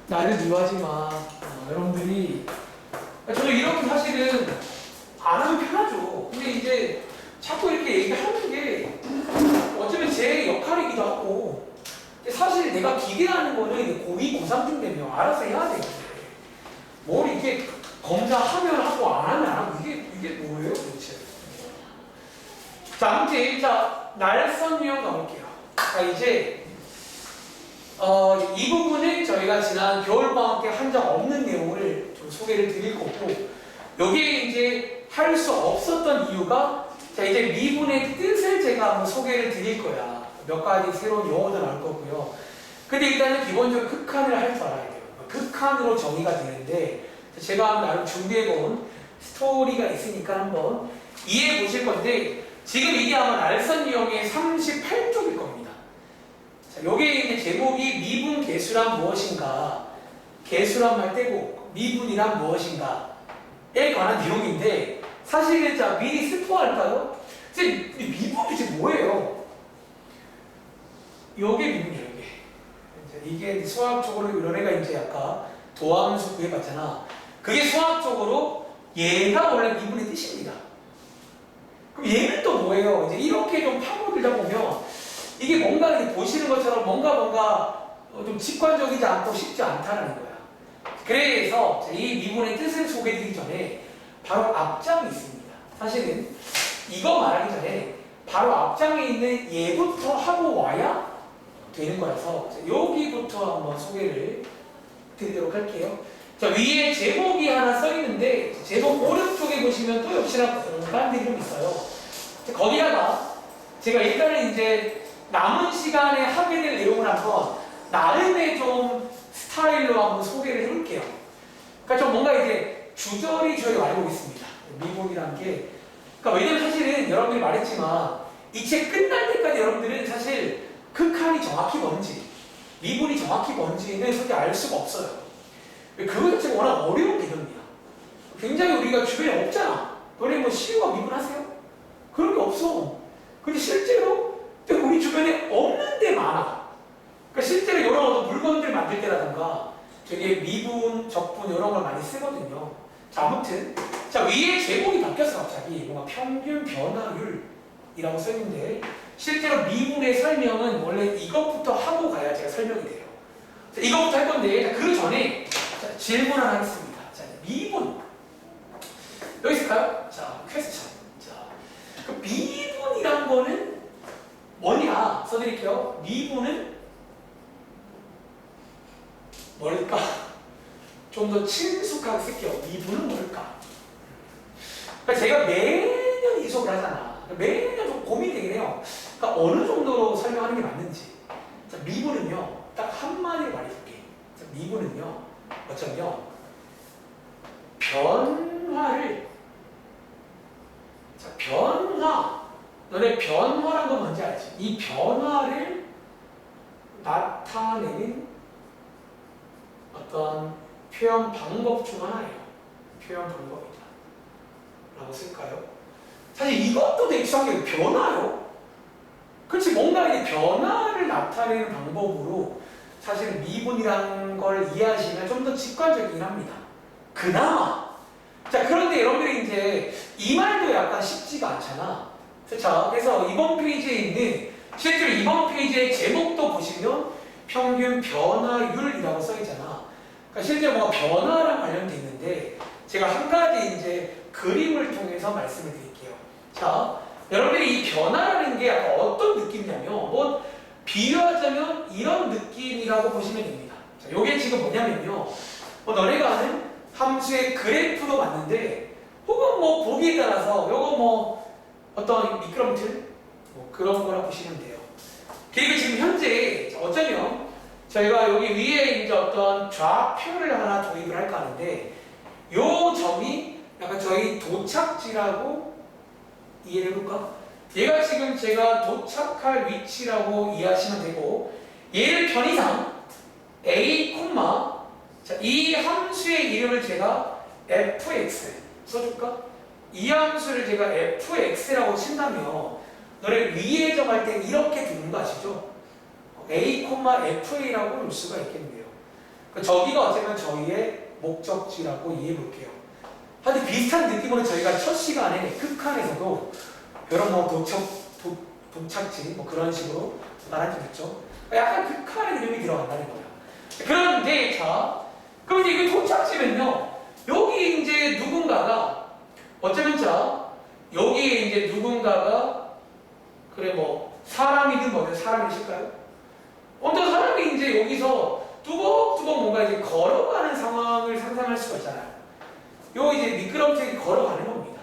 나를 미워하지 마. 여러분들이 저도 이런 거 사실은 안 하면 편하죠. 근데 이제 자꾸 이렇게 얘기하는 게 어쩌면 제 역할이기도 하고, 근데 사실 내가 기대하는 거는 고2, 고3쯤 되면 알아서 해야 되는데 뭘 이게 검사하면 하고 안 하면 안 하고 이게 뭐예요 도대체? 자, 아무튼 자 날선 유형 가볼게요. 자 이제 이 부분은 저희가 지난 겨울방학 때 한 적 없는 내용을 좀 소개를 드릴 거고, 여기에 이제 할 수 없었던 이유가 자 이제 미분의 뜻을 제가 한번 소개를 드릴 거야. 몇 가지 새로운 용어도 나올 거고요. 근데 일단은 기본적으로 극한을 할 줄 알아야 돼요. 극한으로 정의가 되는데 제가 나름 준비해본 스토리가 있으니까 한번 이해해 보실 건데, 지금 이게 아마 날선 유형의 38쪽일 겁니다. 자, 요게 이제 제목이 미분 계수란 무엇인가, 계수란 말 떼고 미분이란 무엇인가에 관한 내용인데, 사실은 자 미리 스포할까요? 이제 미분이 이제 뭐예요? 요게 미분이에요. 이게 수학적으로 이런 애가 이제 아까 도함수 구해봤잖아. 그게 수학적으로 얘가 원래 미분의 뜻입니다. 그럼 얘는 또 뭐예요? 이제 이렇게 좀 파고들다 보면 이게 뭔가 이렇게 보시는 것처럼 뭔가 좀 직관적이지 않고 쉽지 않다는 거야. 그래서 이 미분의 뜻을 소개드리기 전에 바로 앞장이 있습니다. 사실은 이거 말하기 전에 바로 앞장에 있는 얘부터 하고 와야 되는 거라서 여기부터 한번 소개를 드리도록 할게요. 자, 위에 제목이 하나 써 있는데 제목 오른쪽에 보시면 또 역시나 공간들이 좀 있어요. 거기다가 제가 일단은 이제 남은 시간에 하게 될 내용을 한번 나름의 좀 스타일로 한번 소개를 해볼게요. 그러니까 좀 뭔가 이제 주저리 말해보겠습니다. 미분이라는 게, 그러니까 왜냐면 사실은 여러분들이 말했지만 이 책 끝날 때까지 여러분들은 사실 극한이 정확히 뭔지, 미분이 정확히 뭔지는 솔직히 알 수가 없어요. 그거 자체가 워낙 어려운 개념이야. 굉장히 우리가 주변에 없잖아. 너네 뭐 시우와 미분 하세요? 그런 게 없어. 근데 실제로 우리 주변에 없는 데 많아. 그러니까 실제로 이런 어떤 물건들 만들 때라든가 되게 미분, 적분 이런 걸 많이 쓰거든요. 자, 아무튼 자 위에 제목이 바뀌었어 갑자기. 뭔가 평균 변화율이라고 써있는데 실제로 미분의 설명은 원래 이것부터 하고 가야 제가 설명이 돼요. 자, 이것부터 할 건데 그 전에 자, 질문 하나 하겠습니다. 자, 미분 여기 있을까요? 자, 퀘스천. 자, 그 미분이란 거는 뭐냐 써드릴게요. 미분은 뭘까? 좀 더 친숙하게 쓸게요. 미분은 뭘까? 그러니까 제가 매년 이 수업을 하잖아. 매년 좀 고민되긴 해요. 그러니까 어느 정도로 설명하는 게 맞는지. 자, 미분은요, 딱 한마디로 말해줄게. 자, 미분은요, 어쩌면 변화를, 자, 너네 변화란 건 뭔지 알지? 이 변화를 나타내는 어떤 표현 방법 중 하나예요. 표현 방법이다 라고 쓸까요? 사실 이것도 되게 이상하게 변화요? 그렇지, 뭔가 이게 변화를 나타내는 방법으로 사실은 미분이라는 걸 이해하시면 좀 더 직관적이긴 합니다. 그나마. 자, 그런데 여러분들이 이제 이 말도 약간 쉽지가 않잖아. 자, 그래서 이번 페이지에 있는, 실제로 이번 페이지의 제목도 보시면 평균 변화율이라고 써있잖아. 그러니까 실제로 뭔가 변화랑 관련돼 있는데 제가 한 가지 이제 그림을 통해서 말씀을 드릴게요. 자, 여러분들이 이 변화라는 게 약간 어떤 느낌이냐면, 뭐 비유하자면 이런 느낌이라고 보시면 됩니다. 자, 요게 지금 뭐냐면요, 뭐 너네가 아는 함수의 그래프도 맞는데, 혹은 뭐 보기에 따라서 요거 뭐 어떤 미끄럼틀 뭐 그런 거라 보시면 돼요. 그리고 지금 현재 어쩌면 저희가 여기 위에 이제 어떤 좌표를 하나 도입을 할까 하는데, 요 점이 약간 저희 도착지라고 이해를 해볼까? 얘가 지금 제가 도착할 위치라고 이해하시면 되고, 얘를 편의상 a, 자, 이 함수의 이름을 제가 fx 써줄까? 이 함수를 제가 fx라고 친다면 너를 위에 정할 때 이렇게 두는 거 아시죠? a, fa라고 놓을 수가 있겠네요. 저기가 어쩌면 저희의 목적지라고 이해해 볼게요. 하여튼 비슷한 느낌으로 저희가 첫 시간에 극한에서도 이런 뭐 도착지 뭐 그런 식으로 말한 적 있죠. 약간 극한의 이름이 들어간다는 거야. 그런데 자, 그럼 이제 이게 도착지면요. 여기 이제 누군가가 어쩌면 자 여기에 이제 누군가가 그래 뭐 사람이든 뭐든 사람이실까요? 어떤 사람이 이제 여기서 뚜벅뚜벅 뭔가 이제 걸어가는 상황을 상상할 수가 있잖아요. 요 이제 미끄럼틀이 걸어가는 겁니다.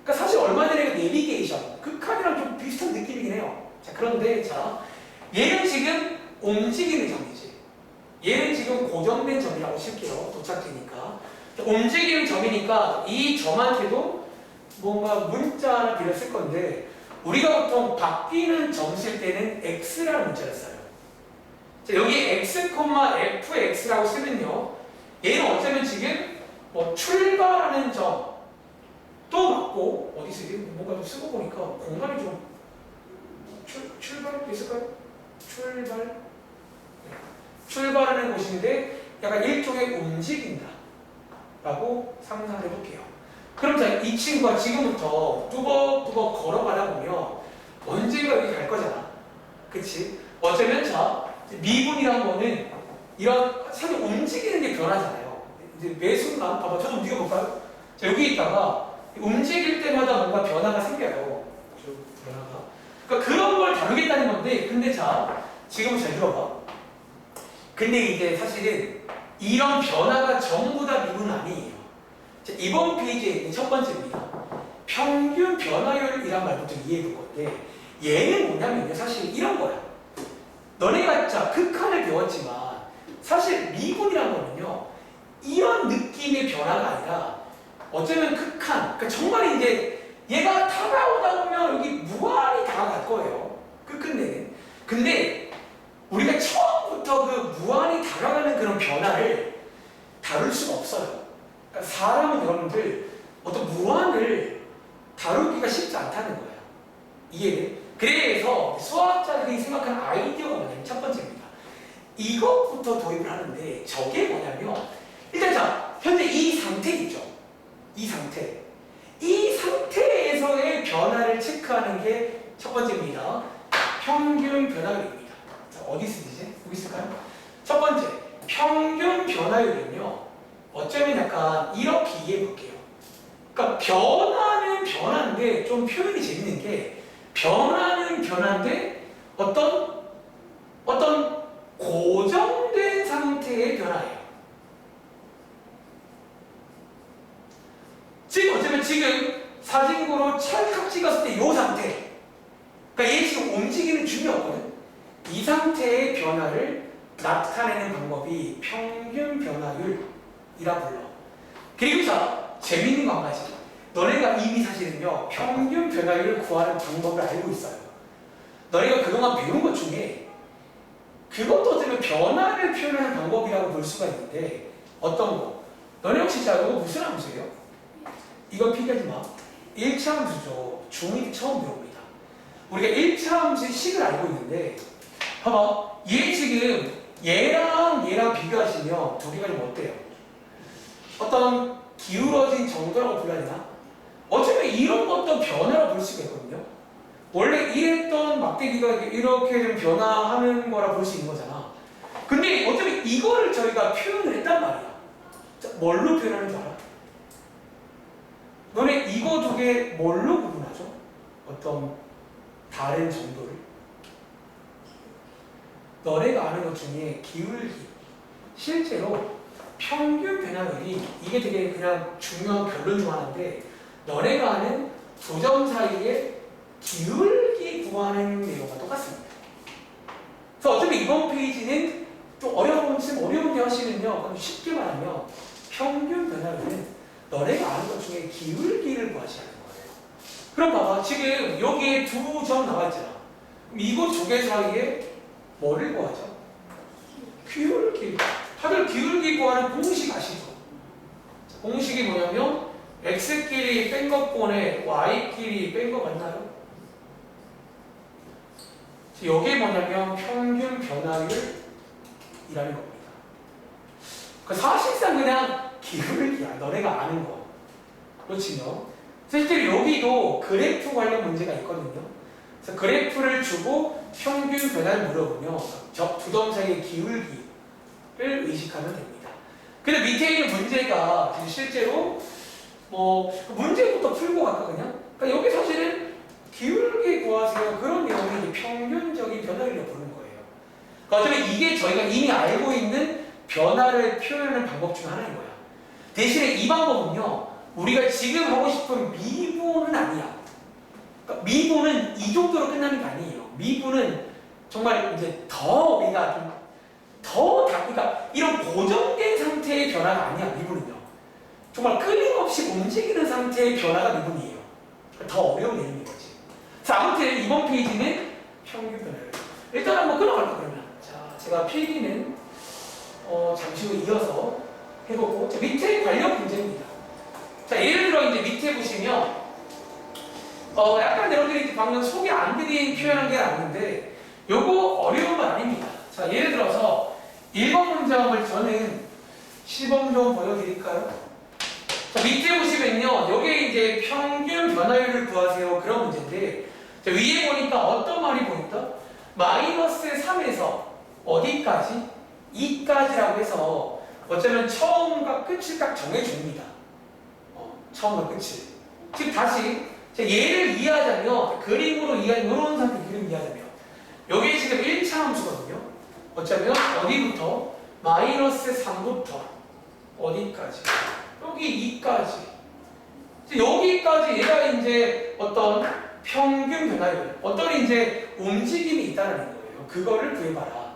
그러니까 사실 얼마 전에 그 내비게이션, 극한이랑 좀 비슷한 느낌이긴 해요. 자, 그런데 자, 얘는 지금 움직이는 점이지. 얘는 지금 고정된 점이라고 칠게요. 도착지니까. 움직이는 점이니까 이 점한테도 뭔가 문자 하나 빌렸을 건데 우리가 보통 바뀌는 점 쓸 때는 x라는 문자를 써요. 자, 여기 x, fx라고 쓰면요. 얘는 어쩌면 지금 뭐 출발하는 점 또 맞고 어디 쓰지? 뭔가 좀 쓰고 보니까 공간이 좀 출발도 있을까요? 출발하는 곳인데 약간 일종의 움직인다 라고 상상을 해볼게요. 그럼 자, 이 친구가 지금부터 뚜벅뚜벅 걸어가다 보면 언젠가 여기 갈 거잖아. 그치? 어쩌면 자, 미분이란 거는 이런 사실 움직이는 게 변하잖아요. 이제 매 순간 봐봐, 저도 움직여볼까요? 자, 여기 있다가 움직일 때마다 뭔가 변화가 생겨요. 변화가. 그러니까 그런 걸 다루겠다는 건데, 근데 자, 지금 잘 들어봐. 근데 이제 사실은 이런 변화가 전부 다 미분은 아니에요. 자, 이번 페이지에 있는 첫 번째입니다. 평균 변화율이란 말부터 이해해 볼 건데, 얘는 뭐냐면요, 사실 이런 거야. 너네가 자, 극한을 배웠지만, 사실 미분이란 거는요, 이런 느낌의 변화가 아니라, 어쩌면 극한, 그러니까 정말 이제 얘가 다가오다 보면 여기 무한히 다가갈 거예요. 끝내는. 근데 우리가 처음부터 그 무한히 다가가는 그런 변화를 다룰 수가 없어요. 그러니까 사람은 여러분들 어떤 무한을 다루기가 쉽지 않다는 거예요. 이게 그래서 수학자들이 생각하는 아이디어가 뭐냐면 첫 번째입니다. 이것부터 도입을 하는데 저게 뭐냐면 일단 자 현재 이 상태 있죠. 이 상태에서의 변화를 체크하는 게 첫 번째입니다. 평균 변화율입니다. 자, 어디 쓰이지? 여기 있을까요? 첫 번째, 평균 변화율은요. 어쩌면 약간 이렇게 이해해 볼게요. 그러니까 변화는 변화인데 좀 표현이 재밌는 게 변화는 변화인데 어떤 고정된 상태의 변화예요. 지금 어쩌면 지금 사진구로 찰칵 찍었을 때 이 상태. 그러니까 얘 지금 움직이는 중이 없거든. 이 상태의 변화를 나타내는 방법이 평균 변화율이라 불러. 그리고 자, 재밌는 거 한 가지. 너네가 이미 사실은요, 평균 변화율을 구하는 방법을 알고 있어요. 너네가 그동안 배운 것 중에 그것도 어쩌면 변화를 표현하는 방법이라고 볼 수가 있는데 어떤 거? 너네 혹시 자, 이거 무슨 함수예요? 이건 피하지 마. 1차 함수죠. 중1 처음 배웁니다. 우리가 1차 함수의 식을 알고 있는데 봐봐. 얘 지금 얘랑 비교하시면 두 개가 좀 어때요? 어떤 기울어진 정도라고 불러야 되나? 어쩌면 이런 것도 변화로 볼 수가 있거든요. 원래 이랬던 막대기가 이렇게 좀 변화하는 거라 볼 수 있는 거잖아. 근데 어쩌면 이거를 저희가 표현을 했단 말이야. 자, 뭘로 표현하는 줄 알아? 너네 이거 두 개 뭘로 구분하죠? 어떤 다른 정도를? 너네가 아는 것 중에 기울기. 실제로 평균 변화율이 이게 되게 그냥 중요한 결론 중 하나인데 너네가 아는 두 점 사이의 기울기 구하는 내용과 똑같습니다. 그래서 어차피 이번 페이지는 좀 어려운데 하시면요. 쉽게 말하면 평균 변화율은 너네가 아는 것 중에 기울기를 구하시라는 거예요. 그럼 봐봐. 지금 여기에 두 점 나와 있잖아. 그럼 이거 두 개 사이에 뭐를 구하죠? 기울기. 다들 기울기 구하는 공식 아시죠? 공식이 뭐냐면 x끼리 뺀 것분에 y끼리 뺀 거 맞나요? 여기에 뭐냐면 평균 변화율이라는 겁니다. 그 사실상 그냥 기울기야. 너네가 아는 거. 그렇지요. 실제로 여기도 그래프 관련 문제가 있거든요. 그래서 그래프를 주고 평균 변화를 물어보며 두 점 사이의 기울기를 의식하면 됩니다. 근데 밑에 있는 문제가 실제로 문제부터 풀고 갈까 그냥? 그러니까 여기 사실은 기울기 구하세요. 그런 내용이 평균적인 변화율을 보는 거예요. 그러니까 어쩌면 이게 저희가 이미 알고 있는 변화를 표현하는 방법 중 하나인 거야. 대신에 이 방법은요, 우리가 지금 하고 싶은 미분은 아니야. 그러니까 미분은 이 정도로 끝나는 게 아니에요. 미분은 정말 이제 더 우리가 좀 그러니까 이런 고정된 상태의 변화가 아니야. 미분은요. 정말 끊임없이 움직이는 상태의 변화가 미분이에요. 더 어려운 내용인 거지. 자, 아무튼 이번 페이지는 평균 변화율. 일단 한번 끊어갈까 그러면. 자, 제가 필기는 잠시 후 이어서 해보고, 자, 밑에 관련 문제입니다. 자, 예를 들어 이제 밑에 보시면 약간 여러분들이 방금 소개 안 드린 표현한 게 나오는데 요거 어려운 건 아닙니다. 자, 예를 들어서 1번 문장을 저는 시범 좀 보여드릴까요? 자, 밑에 보시면요, 요게 이제 평균 변화율을 구하세요. 그런 문제인데, 자, 위에 보니까 어떤 말이 보인다? 마이너스 3에서 어디까지? 2까지라고 해서 어쩌면 처음과 끝을 딱 정해줍니다. 처음과 끝을. 즉 다시 얘를 이해하자면, 그림으로 이해하자면, 이런 상태 그림 이해하자면 여기 지금 1차 함수거든요. 어쩌면 어디부터? 마이너스 3부터 어디까지? 여기 2까지. 여기까지 얘가 이제 어떤 평균 변화율, 어떤 이제 움직임이 있다는 거예요. 그거를 구해봐라.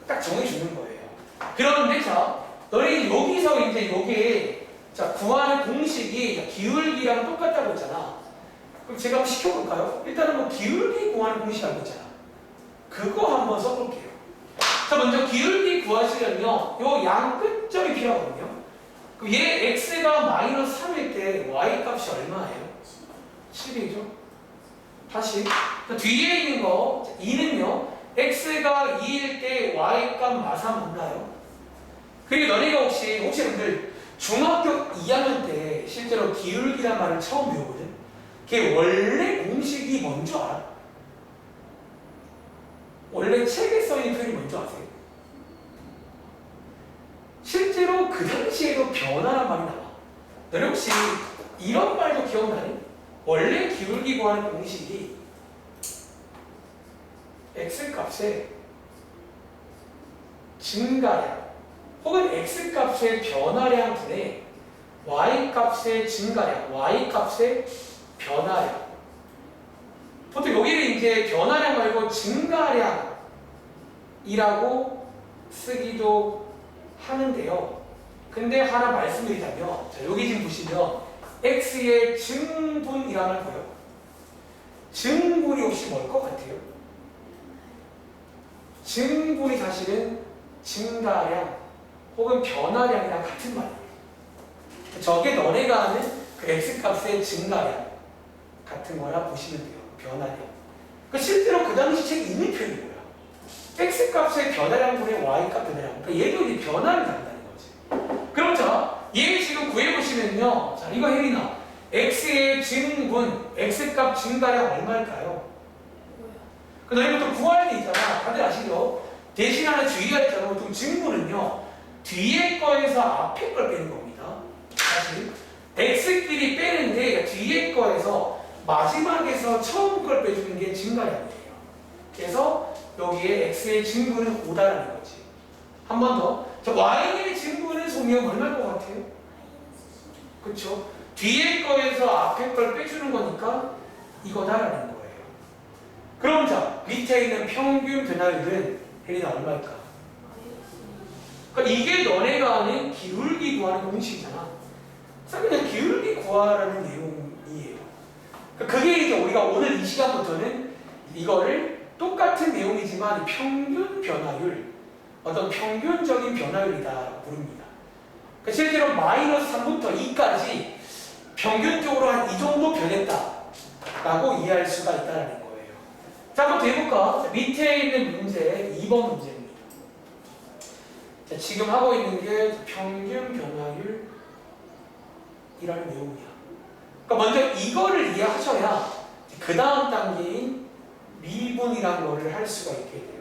딱 정해주는 거예요. 그런데 자, 너네 여기서 이제 요게 자, 구하는 공식이 기울기랑 똑같다고 했잖아. 그럼 제가 한번 시켜볼까요? 일단은 뭐 기울기 구하는 공식 알고 있잖아. 그거 한번 써볼게요. 자, 먼저 기울기 구하시려면 요 양 끝점이 필요하거든요. 그럼 얘 x가 마이너스 3일 때 y 값이 얼마예요? 7이죠. 다시 뒤에 있는 거 2는요. x가 2일 때 y 값 마사 맞나요? 그리고 너네가 혹시 여러분들 중학교 2학년 때 실제로 기울기란 말을 처음 배우거든. 걔 원래 공식이 뭔지 알아? 원래 책에 써있는 표현이 뭔지 아세요? 실제로 그 당시에도 변화란 말이 나와. 너네 혹시 이런 말도 기억나니? 원래 기울기 구하는 공식이 x값의 증가량 혹은 x값의 변화량 분의 y값의 증가량, y값의 변화량. 보통 여기를 이제 변화량 말고 증가량이라고 쓰기도 하는데요. 근데 하나 말씀드리자면, 자, 여기 지금 보시면 x의 증분이라는 거요. 증분이 혹시 뭘 것 같아요? 증분이 사실은 증가량 혹은 변화량이랑 같은 말이에요. 저게 너네가 아는 그 x값의 증가량 같은 거라 보시면 돼요. 변화량. 실제로 그 당시 책에 있는 표현이고요. x값의 변화량분의 y값 변화량. 그러니까 얘도 이제 변화를 담다는 거지. 그럼 자, 얘 지금 구해보시면요. 자, 이거 혜린아. x의 증분, x값 증가량 얼마일까요? 너희부터 구할 때 있잖아. 다들 아시죠? 대신 하나 주의할 점은 보통 증분은요. 뒤에 거에서 앞에 걸 빼는 겁니다. 사실 x끼리 빼는데 뒤에 거에서 마지막에서 처음 걸 빼주는 게 증가량이에요. 그래서 여기에 x의 증분은 5다라는 거지. 한 번 더. 자, y의 증분은 소미형 얼마일 것 같아요? 그쵸? 뒤에 거에서 앞에 걸 빼주는 거니까 이거다라는 거예요. 그럼 자, 밑에 있는 평균 변화율은 혜린아 얼마일까? 그러니까 이게 너네가 아는 기울기 구하는 공식이잖아. 그래서 그냥 기울기 구하라는 내용이에요. 그러니까 그게 이제 우리가 오늘 이 시간부터는 이거를 똑같은 내용이지만 평균 변화율, 어떤 평균적인 변화율이다 부릅니다. 그러니까 실제로 마이너스 3부터 2까지 평균적으로 한 이 정도 변했다라고 이해할 수가 있다는 거예요. 자, 한번 더 해볼까? 자, 밑에 있는 문제 2번 문제입니다. 자, 지금 하고 있는 게 평균 이라는 내용이야. 그러니까 먼저 이거를 이해하셔야 그 다음 단계인 미분이라는 거를 할 수가 있게 돼요.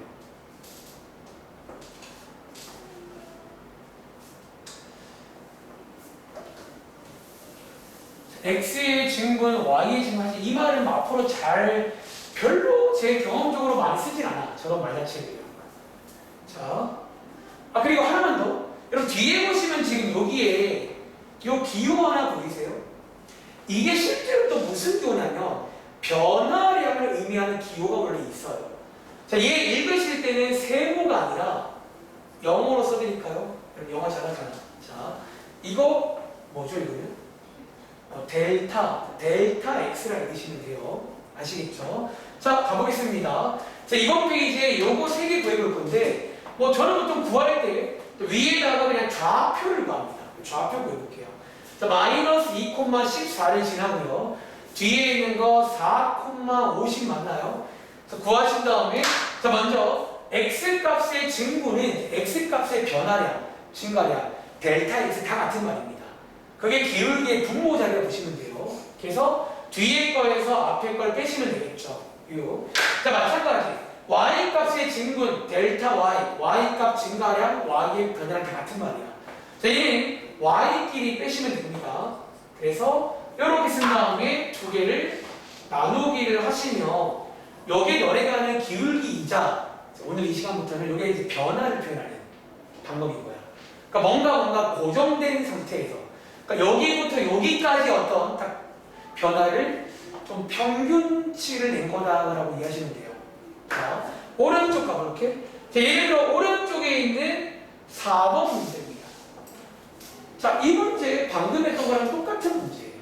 x의 증분, y의 증분, 사실 이 말은 뭐 앞으로 잘 별로 제 경험적으로 많이 쓰진 않아. 저런 말자체들이요. 자, 그리고 하나만 더. 여러분 뒤에 보시면 지금 여기에 요 기호 하나 보이세요? 이게 실제로 또 무슨 기호냐면 변화량을 의미하는 기호가 원래 있어요. 자, 얘 읽으실 때는 세모가 아니라 영어로 써드릴까요? 영어 잘하잖아. 자, 이거 뭐죠 이거는? 델타 X라 읽으시면 돼요. 아시겠죠? 자, 가보겠습니다. 자, 이번 페이지에 요거 3개 구해볼 건데, 뭐 저는 보통 구할 때 위에다가 그냥 좌표를 구합니다. 좌표 구해볼게요. 자, 마이너스 2,14를 지나고요. 뒤에 있는 거 4,50 맞나요? 자, 구하신 다음에, 자, 먼저 X 값의 증분은 X 값의 변화량, 증가량, 델타 X 다 같은 말입니다. 그게 기울기의 분모 자리를 보시면 돼요. 그래서 뒤에 거에서 앞에 걸 빼시면 되겠죠. 자, 마찬가지. y 값의 증분 델타 y 값 증가량, y의 변화량 다 같은 말이야. 자, 얘는 y끼리 빼시면 됩니다. 그래서 이렇게 쓴 다음에 두 개를 나누기를 하시면 여기에 너네가는 기울기이자 오늘 이 시간부터는 여기에 이제 변화를 표현하는 방법인 거야. 그러니까 뭔가 고정된 상태에서, 그러니까 여기부터 여기까지 어떤 딱 변화를 좀 평균치를 낸 거다라고 이해하시면 돼요. 자, 오른쪽 가볼게. 자, 예를 들어 오른쪽에 있는 4번 문제입니다. 자, 이 문제 방금 했던 거랑 똑같은 문제예요.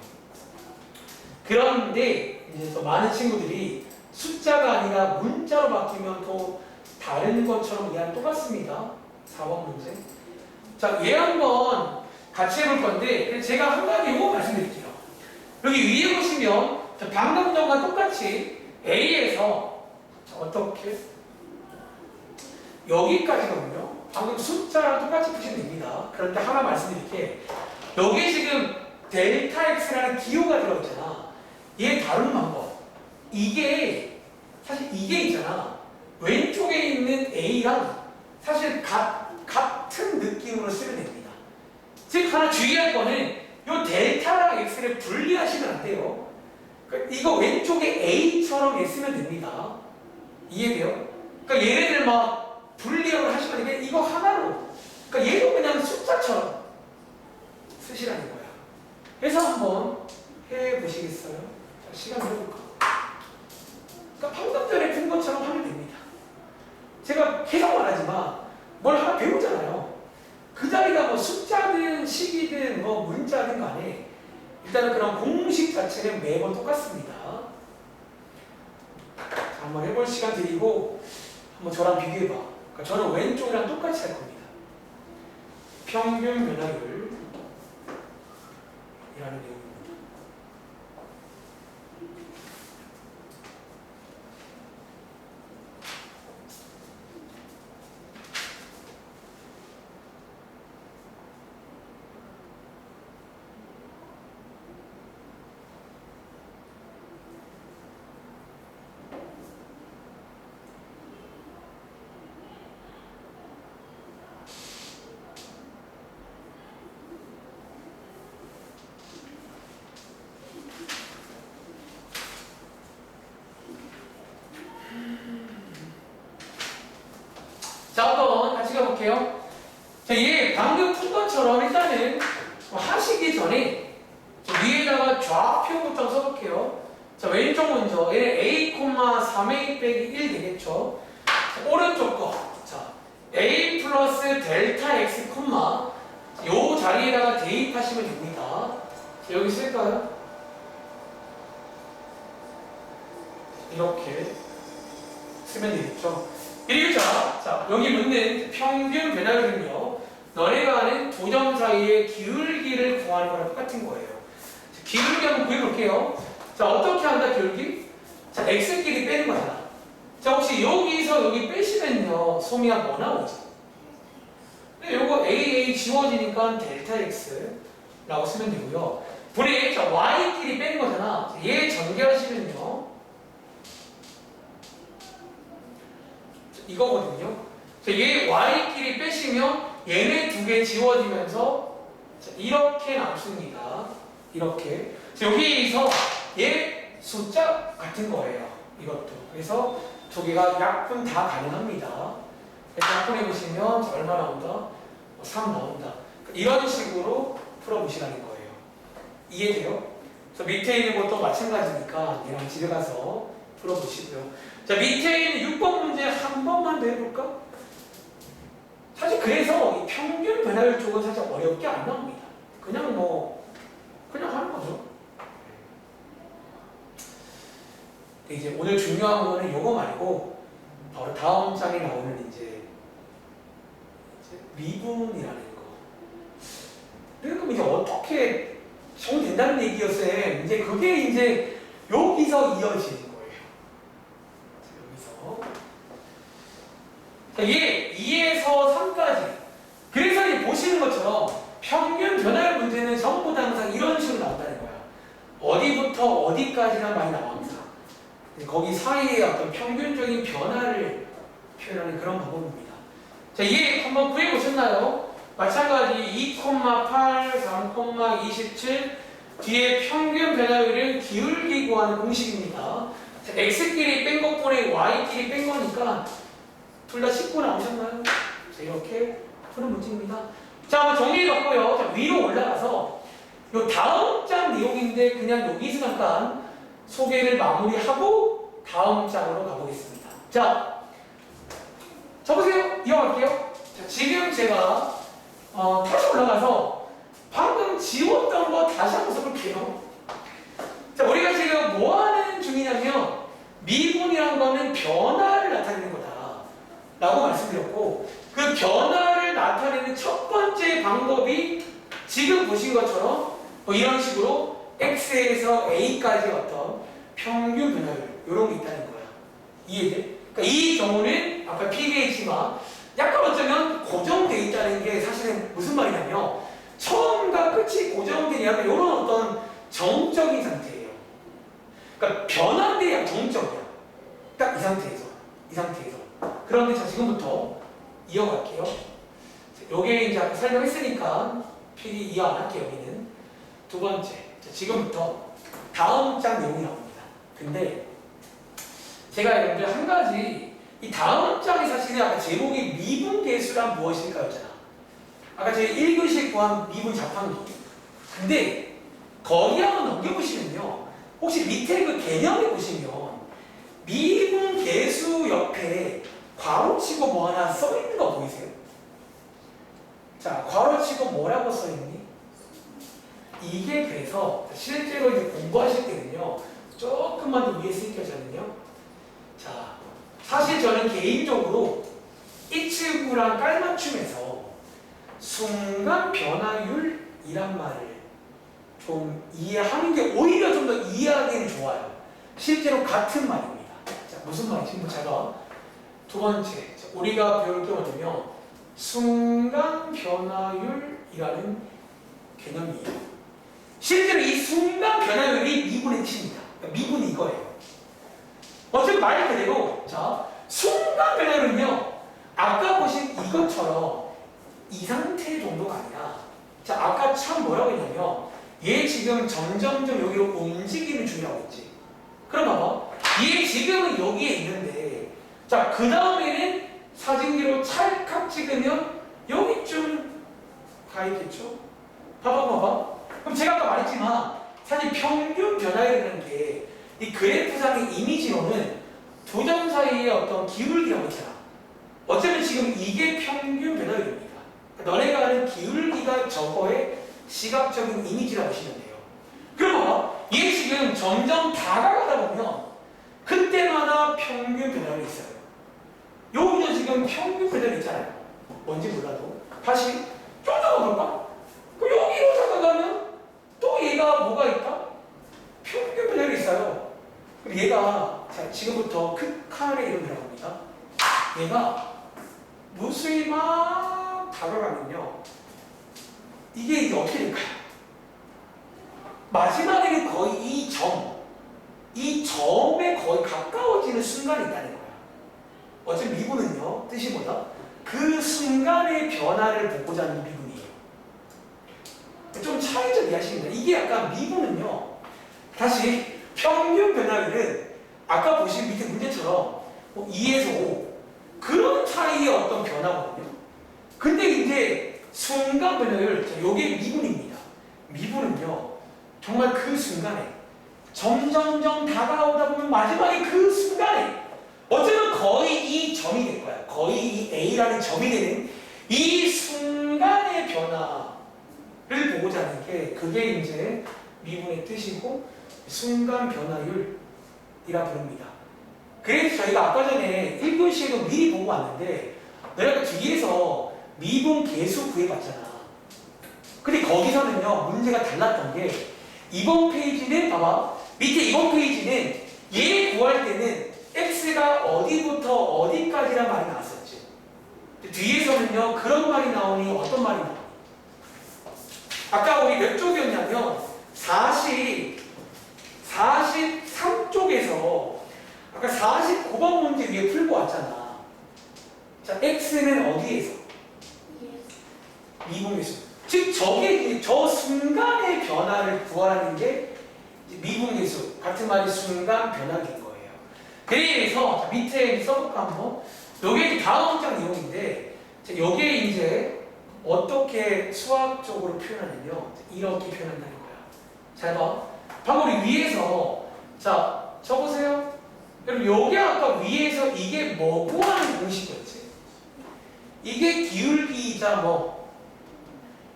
그런데 이제 또 많은 친구들이 숫자가 아니라 문자로 바뀌면 또 다른 것처럼 이해하면 똑같습니다. 4번 문제. 자, 얘 한번 같이 해볼 건데 제가 한 가지 이거 말씀드릴게요. 여기 위에 보시면 방금 전과 똑같이 A에서 어떻게 여기까지거든요. 방금 숫자랑 똑같이 푸시면 됩니다. 그런데 하나 말씀드릴게. 여기 지금 델타 X라는 기호가 들어있잖아. 얘 다루는 방법. 이게 사실 이게 있잖아. 왼쪽에 있는 A랑 사실 같은 느낌으로 쓰면 됩니다. 즉 하나 주의할 거는 이 델타랑 X를 분리하시면 안 돼요. 그러니까 이거 왼쪽에 A처럼 쓰면 됩니다. 이해돼요? 그러니까 얘네들 막 분리를 하시면 되게 이거 하나로, 그러니까 얘도 그냥 숫자처럼 쓰시라는 거야. 그래서 한번 해보시겠어요? 자, 시간 해볼까? 그러니까 방금 전에 푼 것처럼 하면 됩니다. 제가 계속 말하지만 뭘 하나 배우잖아요. 그 자리가 뭐 숫자든 식이든 뭐 문자든 간에 일단은 그런 공식 자체는 매번 똑같습니다. 자, 한번 해볼 시간 드리고 한번 저랑 비교해봐. 그러니까 저는 왼쪽이랑 똑같이 할 겁니다. 평균 변화율 이라는 내용입니다. 자, 한번 같이 가볼게요. 자, 얘 방금 푼 것처럼 일단은 하시기 전에 위에다가 좌표부터 써볼게요. 자, 왼쪽 먼저 얘는 A, 3A 빼기 1 되겠죠. 자, 오른쪽 거. 자, A 플러스 델타 X, 요 자리에다가 대입하시면 됩니다. 자, 여기 쓸까요? 이렇게 쓰면 되겠죠. 그리고 자, 여기 묻는 평균 변화율은요, 너네가 아는 두 점 사이의 기울기를 구하는 거랑 똑같은 거예요. 자, 기울기 한번 구해볼게요. 자, 어떻게 한다, 기울기? 자, x끼리 빼는 거잖아. 자, 혹시 여기서 여기 빼시면요, 소미가 뭐 나오지? 근데 요거 AA 지워지니까 델타 x라고 쓰면 되고요. 분의 자, y끼리 뺀 거잖아. 얘 전개하시면요. 이거거든요. 얘 y끼리 빼시면 얘네 두 개 지워지면서 이렇게 남습니다. 이렇게. 여기서 얘 숫자 같은 거예요. 이것도. 그래서 두 개가 약분 다 가능합니다. 약분해 보시면 얼마 나온다? 3 나온다. 이런 식으로 풀어보시라는 거예요. 이해돼요? 그래서 밑에 있는 것도 마찬가지니까 얘랑 집에 가서 풀어보시고요. 자, 밑에 있는 6번 문제 한 번만 더 해볼까? 사실 그래서 이 평균 변화율 쪽은 사실 어렵게 안 나옵니다. 그냥 하는 거죠. 이제 오늘 중요한 거는 요거 말고 바로 다음 장에 나오는 이제 미분이라는 거. 그러니까 이제 어떻게 정된다는 얘기였어요. 이제 그게 이제 여기서 이어지는 거예요. 여기서. 자, 얘 2에서 3까지. 그래서 이 보시는 것처럼 평균 변화율 문제는 전부 다 항상 이런 식으로 나온다는 거야. 어디부터 어디까지나 많이 나와 항상. 거기 사이에 어떤 평균적인 변화를 표현하는 그런 방법입니다. 자, 얘 한번 구해보셨나요? 마찬가지 2,8, 3,27 뒤에 평균 변화율은 기울기 구하는 공식입니다. 자, x끼리 뺀 것분에 y끼리 뺀 거니까 둘 다 19 나오셨나요? 자, 이렇게 푸는 문제입니다. 자, 한번 정리해봤고요. 자, 위로 올라가서 요 다음 장 내용인데 그냥 여기서 잠깐 소개를 마무리하고 다음 장으로 가보겠습니다. 자, 보세요. 이어갈게요. 자, 지금 제가 다시 올라가서 방금 지웠던 거 다시 한번 써볼게요. 자, 우리가 지금 뭐 하는 중이냐면 미분이란 거는 변화를 나타내는 거다 라고 말씀드렸고, 그 변화를 나타내는 첫 번째 방법이 지금 보신 것처럼 이런 식으로 x에서 a까지 어떤 평균 변화율 이런 게 있다는 거야. 이해돼? 그러니까 이 경우는 아까 PK지만 약간 어쩌면 고정되어 있다는 게 사실은 무슨 말이냐면 처음과 끝이 고정된 약간 이런 어떤 정적인 상태예요. 그러니까 변화인데 약간 정적이야. 딱 이 상태에서. 그런데 자, 지금부터 이어갈게요. 요게 이제 아까 설명했으니까 PD 이어 안 할게요. 여기는 두 번째. 자, 지금부터 다음 장 내용이 나옵니다. 근데 제가 여러분들 한 가지 이 다음 장이 사실은 아까 제목이 미분계수란 무엇일까였잖아. 아까 제가 1교시에 구한 미분 자판기. 근데 거기 한번 넘겨보시면요. 혹시 밑에 그 개념을 보시면 미분계수 옆에 괄호치고 뭐 하나 써있는 거 보이세요? 자, 괄호치고 뭐라고 써있니? 이게 그래서 실제로 이제 공부하실 때는요. 조금만 더 위에 쓸게요. 자, 사실 저는 개인적으로 이 친구랑 깔맞춤해서 순간 변화율이란 말을 좀 이해하는 게 오히려 좀 더 이해하기는 좋아요. 실제로 같은 말입니다. 자, 무슨 말인지 제가 두 번째, 자, 우리가 배울 게 뭐냐면 순간 변화율이라는 개념이에요. 실제로 이 순간 변화율이 미분의 뜻입니다. 그러니까 미분이 이거예요. 어쨌든 말 그대로 자, 순간 변화율은요, 아까 보신 이것처럼 이 상태 정도가 아니라, 자, 아까 참 뭐라고 했냐면 얘 지금 점점점 여기로 움직이는 중이라고 했지. 그럼 봐봐, 얘 지금은 여기에 있는데, 자, 그 다음에는 사진기로 찰칵 찍으면 여기쯤 가 있겠죠? 봐봐. 그럼 제가 아까 말했지만 사실 평균 변화율이라는 게 이 그래프상의 이미지로는 두 점 사이의 어떤 기울기라고 했잖아. 어쩌면 지금 이게 평균 변화율입니다. 그러니까 너네가 아는 기울기가 저거의 시각적인 이미지라고 보시면 돼요. 그럼 봐봐, 얘 지금 점점 다가가다 보면 그때마다 평균 변화율이 있어요. 여기도 지금 평균 변화율이 있잖아요. 뭔지 몰라도 다시 좀 더 가볼까? 그럼 여기로 다가가면 또 얘가 뭐가 있다? 평균 변화율이 있어요. 그럼 얘가 자, 지금부터 극한의 이름을 들어갑니다. 얘가 무수히 막 다가가면요, 이게 어떻게 될까요? 마지막에는 거의 이 점에 거의 가까워지는 순간이 있다는 거야. 어차피 미분은요, 뜻이 뭐다? 그 순간의 변화를 보고자 하는 미분이에요. 좀 차이점 이해하십니다. 이게 약간 미분은요, 다시 평균 변화율은 아까 보신 밑에 문제처럼 2에서 5 그런 차이의 어떤 변화거든요. 근데 이제 순간 변화율, 요게 미분입니다. 미분은요, 정말 그 순간에 점점점 다가오다 보면 마지막에 그 순간에 어쩌면 거의 이 점이 될 거야. 거의 이 A라는 점이 되는 이 순간의 변화를 보고자 하는 게 그게 이제 미분의 뜻이고 순간 변화율이라 부릅니다. 그래서 저희가 아까 전에 1교시에도 미리 보고 왔는데 내가 뒤에서 미분 계수 구해봤잖아. 근데 거기서는요 문제가 달랐던 게 이번 페이지는 봐봐 밑에 이번 페이지는 얘 구할 때는 x가 어디부터 어디까지란 말이 나왔었지. 뒤에서는요 그런 말이 나오니 어떤 말이 나오니? 아까 우리 몇 쪽이었냐면 43쪽에서 아까 49번 문제 위에 풀고 왔잖아. 자, x는 어디에서? 미분계수. 즉 저게 저 순간의 변화를 구하라는 게 미분계수. 같은 말이 순간 변화기인 거예요. 그래서 밑에 써볼까 한번. 요게 다음 장 내용인데 요게 이제 어떻게 수학적으로 표현하냐면 이렇게 표현한다는 거야. 잘 봐. 방금 우리 위에서 자 쳐보세요. 여러분 요게 아까 위에서 이게 뭐 구하는 공식이었지? 이게 기울기이자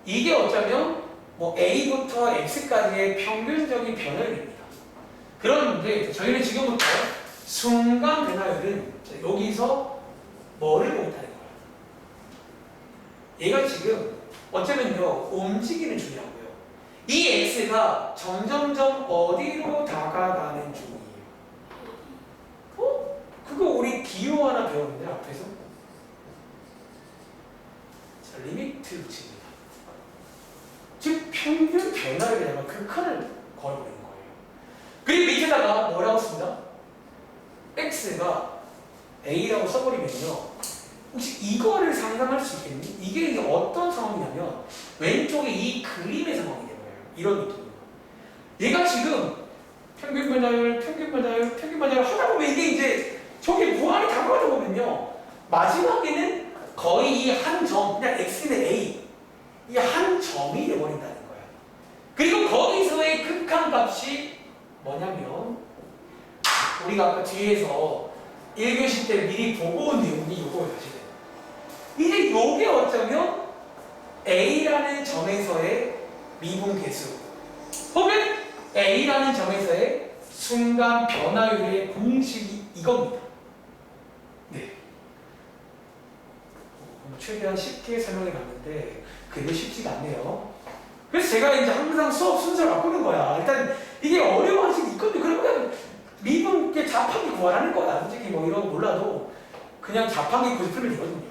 이게 어쩌면 A부터 X까지의 평균적인 변화율입니다. 그런데 저희는 지금부터 순간 변화율은 여기서 뭐를 보겠다는 거야? 얘가 지금 어쩌면요 움직이는 중이라고요. 이 X가 점점점 어디로 다가가는 중이에요. 그거 우리 기호 하나 배웠는데 앞에서 자, 리미트 붙입니다. 즉 평균 변화율에다가 극한을 걸어버리는 거예요. 그리고 밑에다가 뭐라고 씁니다? x가 a라고 써버리면요 혹시 이거를 상상할 수 있겠니? 이게 이제 어떤 상황이냐면 왼쪽에 이 그림의 상황이 되는 거예요. 이런 느낌이에요. 얘가 지금 평균 변화율 하다 보면 이게 이제 저기 무한히 다가가다 보면요 마지막에는 거의 이 한 점, 그냥 x는 a 이 한 점이 되어버린다는 거야. 그리고 거기서의 극한값이 뭐냐면 우리가 아까 뒤에서 1교시 때 미리 보고 온 내용이 이거예요. 이제 요게 어쩌면 A라는 점에서의 미분계수 혹은 A라는 점에서의 순간 변화율의 공식이 이겁니다. 네. 최대한 쉽게 설명해 봤는데 그게 쉽지가 않네요. 그래서 제가 이제 항상 수업 순서를 바꾸는 거야. 일단 이게 어려운 식이 있거든요. 그러면 미분 자판기 구하라는 거야. 솔직히 이런 거 몰라도 그냥 자판기 구해서 풀면 되거든요.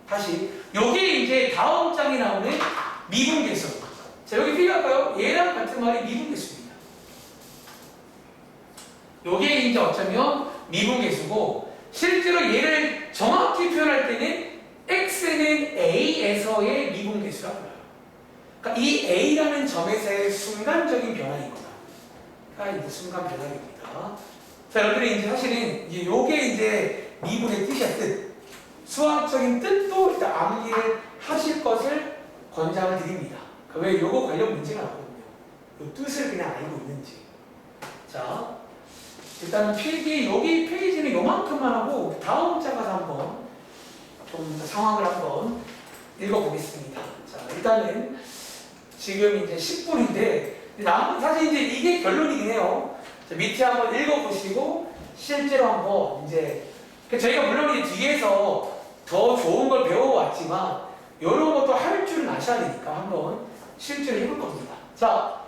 다시 요게 이제 다음 장에 나오는 미분계수. 자 여기 필요할까요? 얘랑 같은 말이 미분계수입니다. 요게 이제 어쩌면 미분계수고 실제로 얘를 정확히 표현할 때는 x는 a에서의 미분계수라고 불러요. 그러니까 이 a라는 점에서의 순간적인 변화인 거다. 그러니까 이 순간 변화입니다. 자, 여러분들이 이제 사실은 이제 요게 이제 미분의 뜻이야, 뜻. 수학적인 뜻도 일단 암기를 하실 것을 권장을 드립니다. 왜 요거 관련 문제가 나거든요. 요 뜻을 그냥 알고 있는지. 자, 일단은 필기, 여기 페이지는 요만큼만 하고 다음 장 가서 한번 좀 상황을 한번 읽어보겠습니다. 자, 일단은 지금 이제 10분인데 남은 사실 이제 이게 결론이긴 해요. 자, 밑에 한번 읽어보시고 실제로 한번 이제 저희가 물론 이제 뒤에서 더 좋은 걸 배워왔지만 이런 것도 할 줄은 아셔야 되니까 한번 실제로 해볼 겁니다. 자,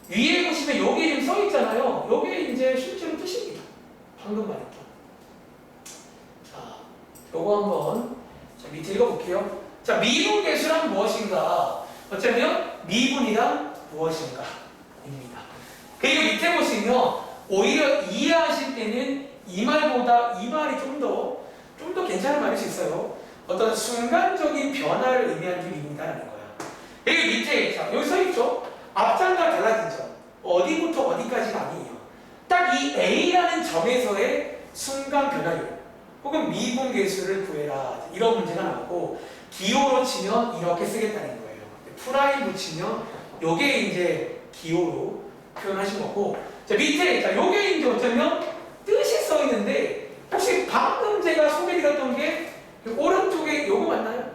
위에 보시면 여기 지금 써 있잖아요. 여기 이제 실제로 뜻입니다. 방금 말했던. 자, 요거 한번 자, 밑에 읽어볼게요. 자, 미분계수란 무엇인가? 어쩌면 미분이란 무엇인가? 그리고 밑에 보시면 오히려 이해하실 때는 이 말보다 이 말이 좀 더 괜찮은 말일 수 있어요. 어떤 순간적인 변화를 의미하는 길입니다라는 거야. 여기 밑에 자, 여기 써 있죠. 앞장과 달라진 점 어디부터 어디까지가 아니에요. 딱 이 A라는 점에서의 순간 변화율 혹은 미분계수를 구해라 이런 문제가 나오고 기호로 치면 이렇게 쓰겠다는 거예요. 프라임 붙이면 요게 이제 기호로 표현하신 거고 자 밑에 자 요게 이제 어쩌면 뜻이 써 있는데 혹시 방금 제가 소개드렸던 게 오른쪽에 요거 맞나요?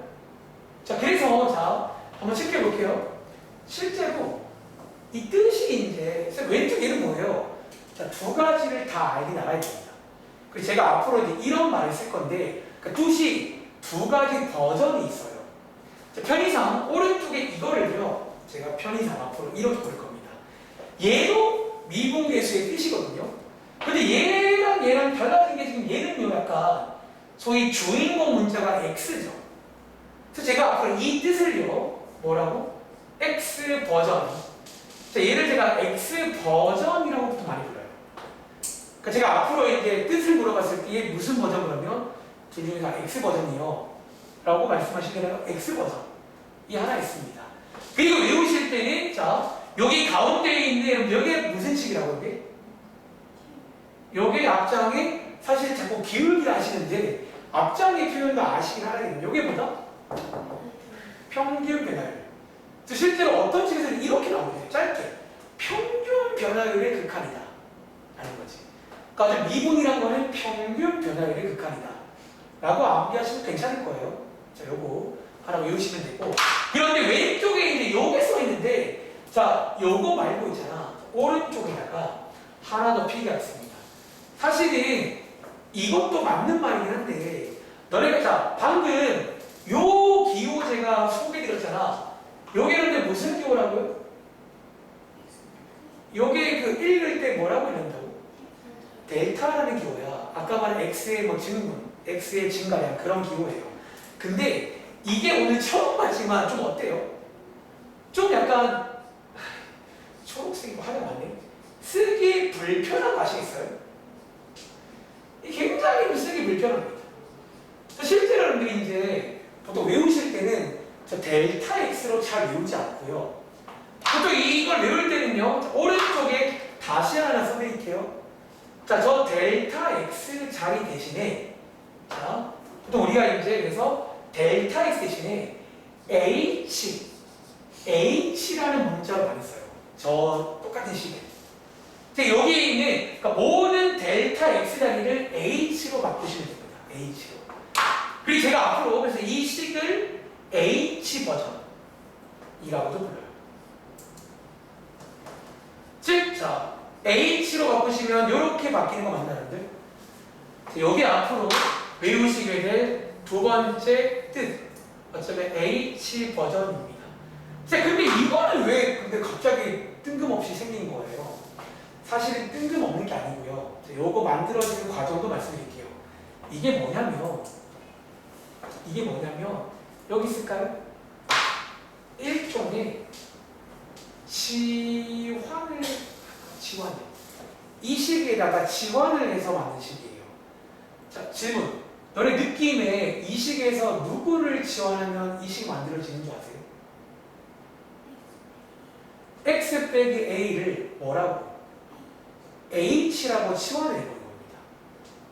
자 그래서 자 한번 체크해 볼게요. 실제로 이 뜻이 이제 왼쪽 얘는 뭐예요? 자 두 가지를 다 알게 나가야 됩니다. 그리고 제가 앞으로 이제 이런 말을 쓸 건데 그 뜻이 두 가지 버전이 있어요. 자, 편의상 오른쪽에 이거를요 제가 편의상 앞으로 이렇게 볼 겁니다. 얘도 미분계수의 뜻이거든요. 근데 얘랑 달라진 게 지금 얘는요 약간 소위 주인공 문자가 X죠. 그래서 제가 앞으로 이 뜻을요 뭐라고? X 버전. 자, 얘를 제가 X 버전이라고 보통 많이 불러요. 그러니까 제가 앞으로 이제 뜻을 물어봤을 때 이게 무슨 버전 그러면 둘 중에 다 X 버전이요 라고 말씀하시면 X 버전 이 하나 있습니다. 그리고 외우실 때는 자 여기 가운데에 있는 여기에 무슨 식이라고 이게? 여기 앞장에 사실 자꾸 기울기를 하시는데 앞장의 표현도 아시긴 하겠네요. 요게 뭐다? 평균 변화율. 실제로 어떤 책에서는 이렇게 나오거든요. 짧게. 평균 변화율의 극한이다. 라는 거지. 그러니까 미분이란 거는 평균 변화율의 극한이다. 라고 암기하시면 괜찮을 거예요. 자, 요거 하나 외우시면 되고. 그런데 왼쪽에 이제 요게 써 있는데 자, 요거 말고 있잖아. 오른쪽에다가 하나 더 필기가 있습니다. 사실은 이것도 맞는 말이긴 한데 너네가 자 방금 요 기호 제가 소개드렸잖아. 요게 근데 무슨 기호라고요? 요게 그 읽을 때 뭐라고 읽는다고? 델타라는 기호야. 아까 말한 X의 뭐 증분, X의 증가량 그런 기호예요. 근데 이게 오늘 처음 봤지만 좀 어때요? 좀 약간 초록색이 뭐 하나 많네. 쓰기 불편한 거 아시겠어요? 굉장히 쓰기 불편합니다. 실제로 여러분들이 이제 보통 외우실 때는 저 델타 X로 잘 외우지 않고요. 보통 이걸 외울 때는요, 오른쪽에 다시 하나 써드릴게요. 자, 저 델타 X 자리 대신에, 자, 보통 우리가 이제 그래서 델타 X 대신에 H라는 문자를 많이 써요. 저 똑같은 식에. 여기에 있는 그러니까 모든 델타 X 자리를 H로 바꾸시면 됩니다. H로. 그리고 제가 앞으로 그래서 이 식을 H 버전이라고도 불러요. 즉, 자, H로 바꾸시면 이렇게 바뀌는 거 맞나요? 여기 앞으로 외우시게 될 두 번째 뜻, 어쩌면 H 버전입니다. 자, 근데 이거는 왜 근데 갑자기 뜬금없이 생긴 거예요? 사실은 뜬금없는 게 아니고요. 요거 만들어지는 과정도 말씀드릴게요. 이게 뭐냐면 여기 있을까요? 일종의 지환을 이 식에다가 지환을 해서 만든 식이에요. 자, 질문. 너네 느낌에 이 식에서 누구를 지환하면 이 식 만들어지는 줄 아세요? X 빼기 A를 뭐라고? H라고 치환을 해보는 겁니다.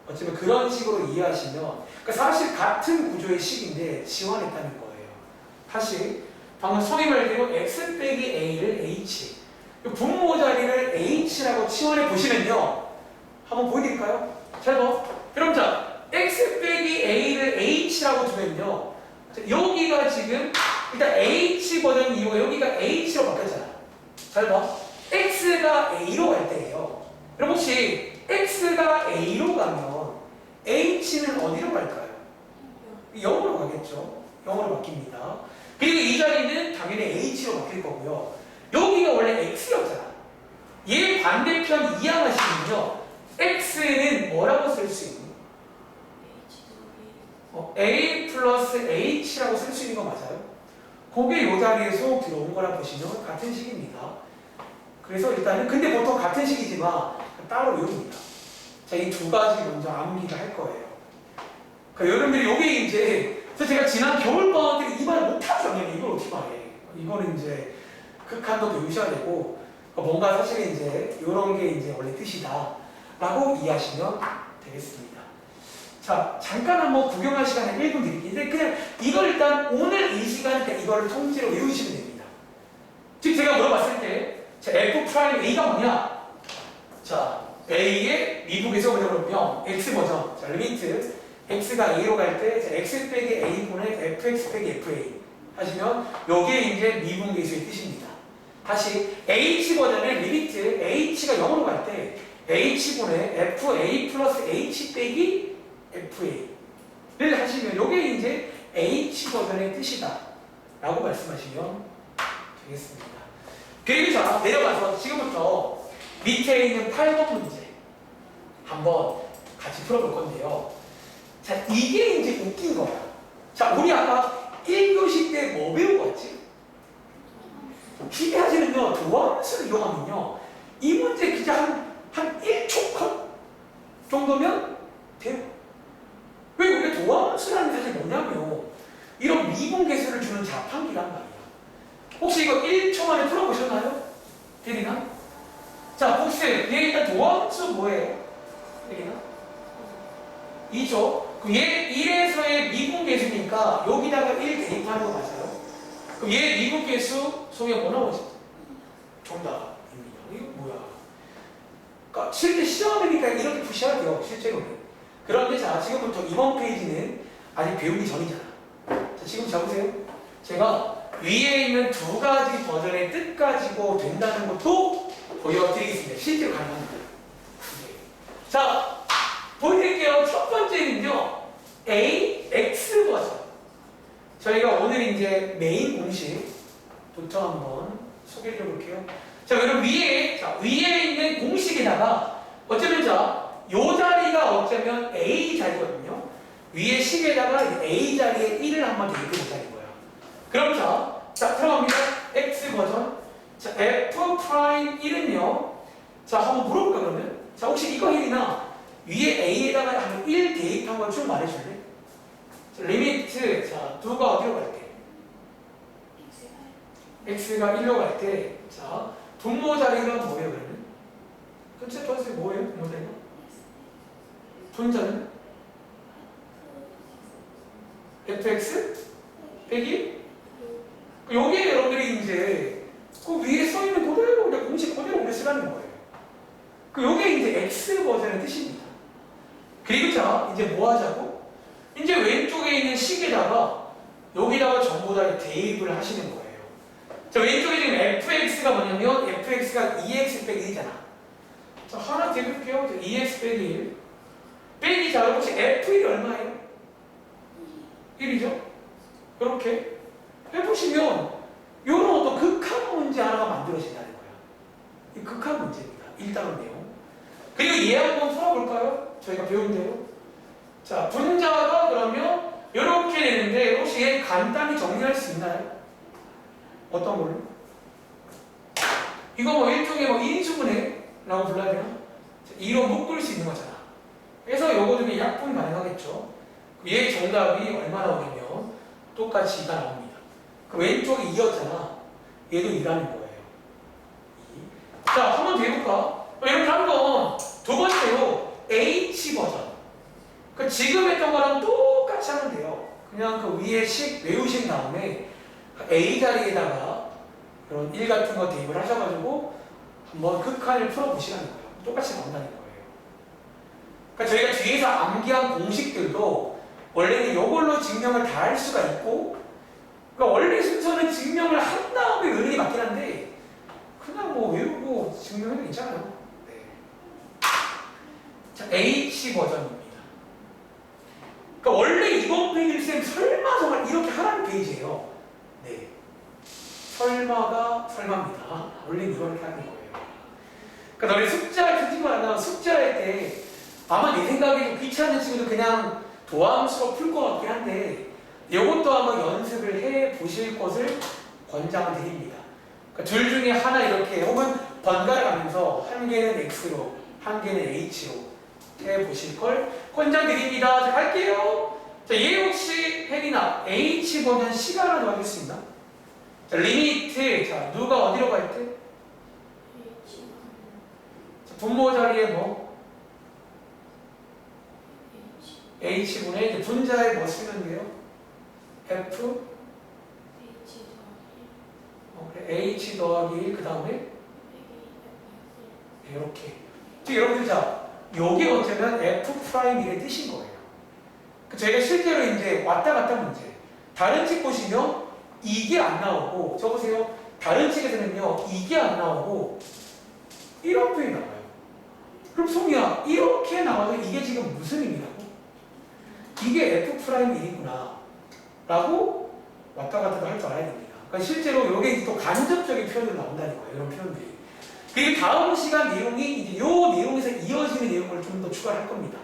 어쩌면 그런 식으로 이해하시면 그러니까 사실 같은 구조의 식인데 치환했다는 거예요. 다시 방금 성의 말대로 X 빼기 A를 H 분모 자리를 H라고 치환해 보시면요. 한번 보여드릴까요? 잘 봐. 그럼 자 X 빼기 A를 H라고 두면요. 여기가 지금 일단 H 버전 이후에 여기가 H로 바뀌었잖아. 잘 봐. X가 A로 갈 때예요. 그럼 혹시 X가 A로 가면 H는 어디로 갈까요? 0으로 가겠죠. 0으로 바뀝니다. 그리고 이 자리는 당연히 H로 바뀔 거고요. 여기가 원래 X였잖아. 얘 반대편 이항하시면요. X는 뭐라고 쓸 수 있니? A 플러스 H라고 쓸 수 있는 거 맞아요? 그게 이 자리에 쏙 들어온 거라 보시면 같은 식입니다. 그래서 일단은 근데 보통 같은 식이지만 따로 외웁니다. 자, 이 두 가지 먼저 암기를 할 거예요. 그러니까 여러분들이 요게 이제 그래서 제가 지난 겨울방학 때 이 말을 못하죠. 당연히 이걸 어떻게 말해. 이거는 이제 극한도 배우셔야 되고 뭔가 사실은 이제 이런 게 이제 원래 뜻이다 라고 이해하시면 되겠습니다. 자, 잠깐 한번 구경할 시간에 1분 드릴게요. 근데 그냥 이걸 일단 오늘 이 시간에 이거를 통째로 외우시면 됩니다. 즉 제가 물어봤을 때 자, f 프라임 a가 뭐냐? 자, a의 미분계수 뭐냐면 x 버전. 자, 리미트 x가 a로 갈 때 x 빼기 a분의 fx 빼기 fa 하시면 요게 이제 미분계수의 뜻입니다. 다시 h 버전의 리미트 h가 0으로 갈 때 h분의 fa 플러스 h 빼기 fa를 하시면 요게 이제 h 버전의 뜻이다 라고 말씀하시면 되겠습니다. 그리고 자, 내려가서 지금부터 밑에 있는 8번 문제 한번 같이 풀어볼 건데요. 자, 이게 이제 웃긴 거야. 자, 우리 아까 1교시 때 뭐 배우고 왔지? 기대하시는요, 도함수를 이용하면요, 이 문제 그냥 한 1초 컷 정도면 돼요. 왜 우리가 도함수라는 게 사실 뭐냐면, 이런 미분계수를 주는 자판기란 말이야. 혹시 이거 1초 만에 풀어보셨나요? 대리나? 자, 혹시 얘 일단 도함수 뭐예요? 대리나? 2죠? 그럼 얘 1에서의 미분계수니까 여기다가 1 대입하는 거 맞아요? 그럼 얘 미분계수 소개 뭐 나오지? 정답입니다. 이거 뭐야? 그러니까 실제 시험이니까 이렇게 푸셔야 돼요. 실제로는. 그런데 자, 지금부터 이번 페이지는 아직 배우기 전이잖아. 자, 지금 잡으세요. 제가 위에 있는 두 가지 버전의 뜻 가지고 된다는 것도 보여드리겠습니다. 실제로 가능합니다. 자, 보여드릴게요. 첫 번째는요, AX 버전. 저희가 오늘 이제 메인 공식부터 한번 소개를 해볼게요. 자, 그럼 위에 있는 공식에다가 어쩌면 요 자리가 어쩌면 A 자리거든요. 위에 식에다가 A 자리에 1을 한번 대입해 보자는 거예요. 그럼 자, 들어갑니다. X 버전. 자, F 프라임 1은요. 자, 한번 물어볼까 그러면? 자, 혹시 이거 혜리나 위에 A에다가 한 1 대입한 걸 좀 말해줄래? 자, 리미트, 자, 누가 어디로 갈 때? X가 1로 갈 때, 자, 분모 자리가 뭐예요, 그러면? 전체 플러스 뭐예요, 분모 자리가? 분자는? fx 빼기? 여기에 여러분들이 이제 그 위에 써있는 그대로 그냥 공식 그대로 우리 쓰라는 거예요. 그 요게 이제 x 버전의 뜻입니다. 그리고 자, 이제 뭐 하자고? 이제 왼쪽에 있는 식에다가 여기다가 전부 다 대입을 하시는 거예요. 자, 왼쪽에 지금 fx가 뭐냐면 fx가 2x 빼기 1이잖아. 자, 하나 대입할게요. 2x 빼기 1 빼기 자, 혹시 f1이 얼마예요? 1이죠? 이렇게 해보시면 이런 어떤 극한 문제 하나가 만들어진다는 거야. 이 극한 문제입니다. 1단원 내용. 그리고 얘 한번 풀어볼까요? 저희가 배운 대로. 자, 분자가 그러면 이렇게 되는데 혹시 얘 간단히 정리할 수 있나요? 어떤 걸로? 이거 뭐 일종의 뭐 인수분해라고 불러야 되나? 2로 묶을 수 있는 거잖아. 그래서 요거 중에 약분이 가능하겠죠. 얘 정답이 얼마 나오냐면 똑같이 2가 나옵니다. 그 왼쪽이 2였잖아. 얘도 2라는 거예요. 2. 자, 한번 더 해볼까? 이렇게 한번 두 번째로 H 버전. 그 지금 했던 거랑 똑같이 하면 돼요. 그냥 그 위에 식 외우신 다음에 A 자리에다가 이런 1 같은 거 대입을 하셔가지고 한번 극한을 풀어보시라는 거예요. 똑같이 나온다는 거예요. 그러니까 저희가 뒤에서 암기한 공식들도 원래는 이걸로 증명을 다 할 수가 있고, 그러니까 원래 순서는 증명을 한 다음에 의뢰이 맞긴 한데 그냥 뭐 외우고 증명해도 괜찮아요. 네. 자, H 버전입니다. 그러니까 원래 이번 페이지를 쌤 설마 정말 이렇게 하라는 페이지예요. 네. 설마가 설마입니다. 원래 이렇게 하는 거예요. 그러니까 너네 숙제할 때 친구 하나 숙제할 때 아마 내 생각에 좀 귀찮은 친구도 그냥 도함수로 풀 것 같긴 한데 이것도 한번 연습을 해 보실 것을 권장드립니다. 그러니까 둘 중에 하나 이렇게 혹은 번갈아 가면서 한 개는 x로, 한 개는 h로 해보실 걸 권장드립니다. 자, 갈게요. 자, 얘 혹시 혜린아 h 버전 시간을 더해줄 수 있나? 자, 리미트. 자, 누가 어디로 갈 때? 자, 분모 자리에 뭐? h분의 이제 분자에 뭐 쓰면 돼요? f 그래. h 더하기 1 그 다음에 이렇게. 지금 여러분들 자, 요게 어쩌면 f'1의 뜻인 거예요. 저희가 실제로 이제 왔다 갔다 문제. 다른 책 보시면 이게 안 나오고, 저 보세요. 다른 책에서는요, 이게 안 나오고, 이런 표현이 나와요. 그럼 송이야, 이렇게 나와도 이게 지금 무슨 의미라고? 이게 f'1이구나. 라고 왔다 갔다 할 줄 알아야 됩니다. 그러니까 실제로 요게 또 간접적인 표현으로 나온다는 거예요. 이런 표현들이. 그리고 다음 시간 내용이 이제 요 내용에서 이어지는 내용을 좀 더 추가할 겁니다.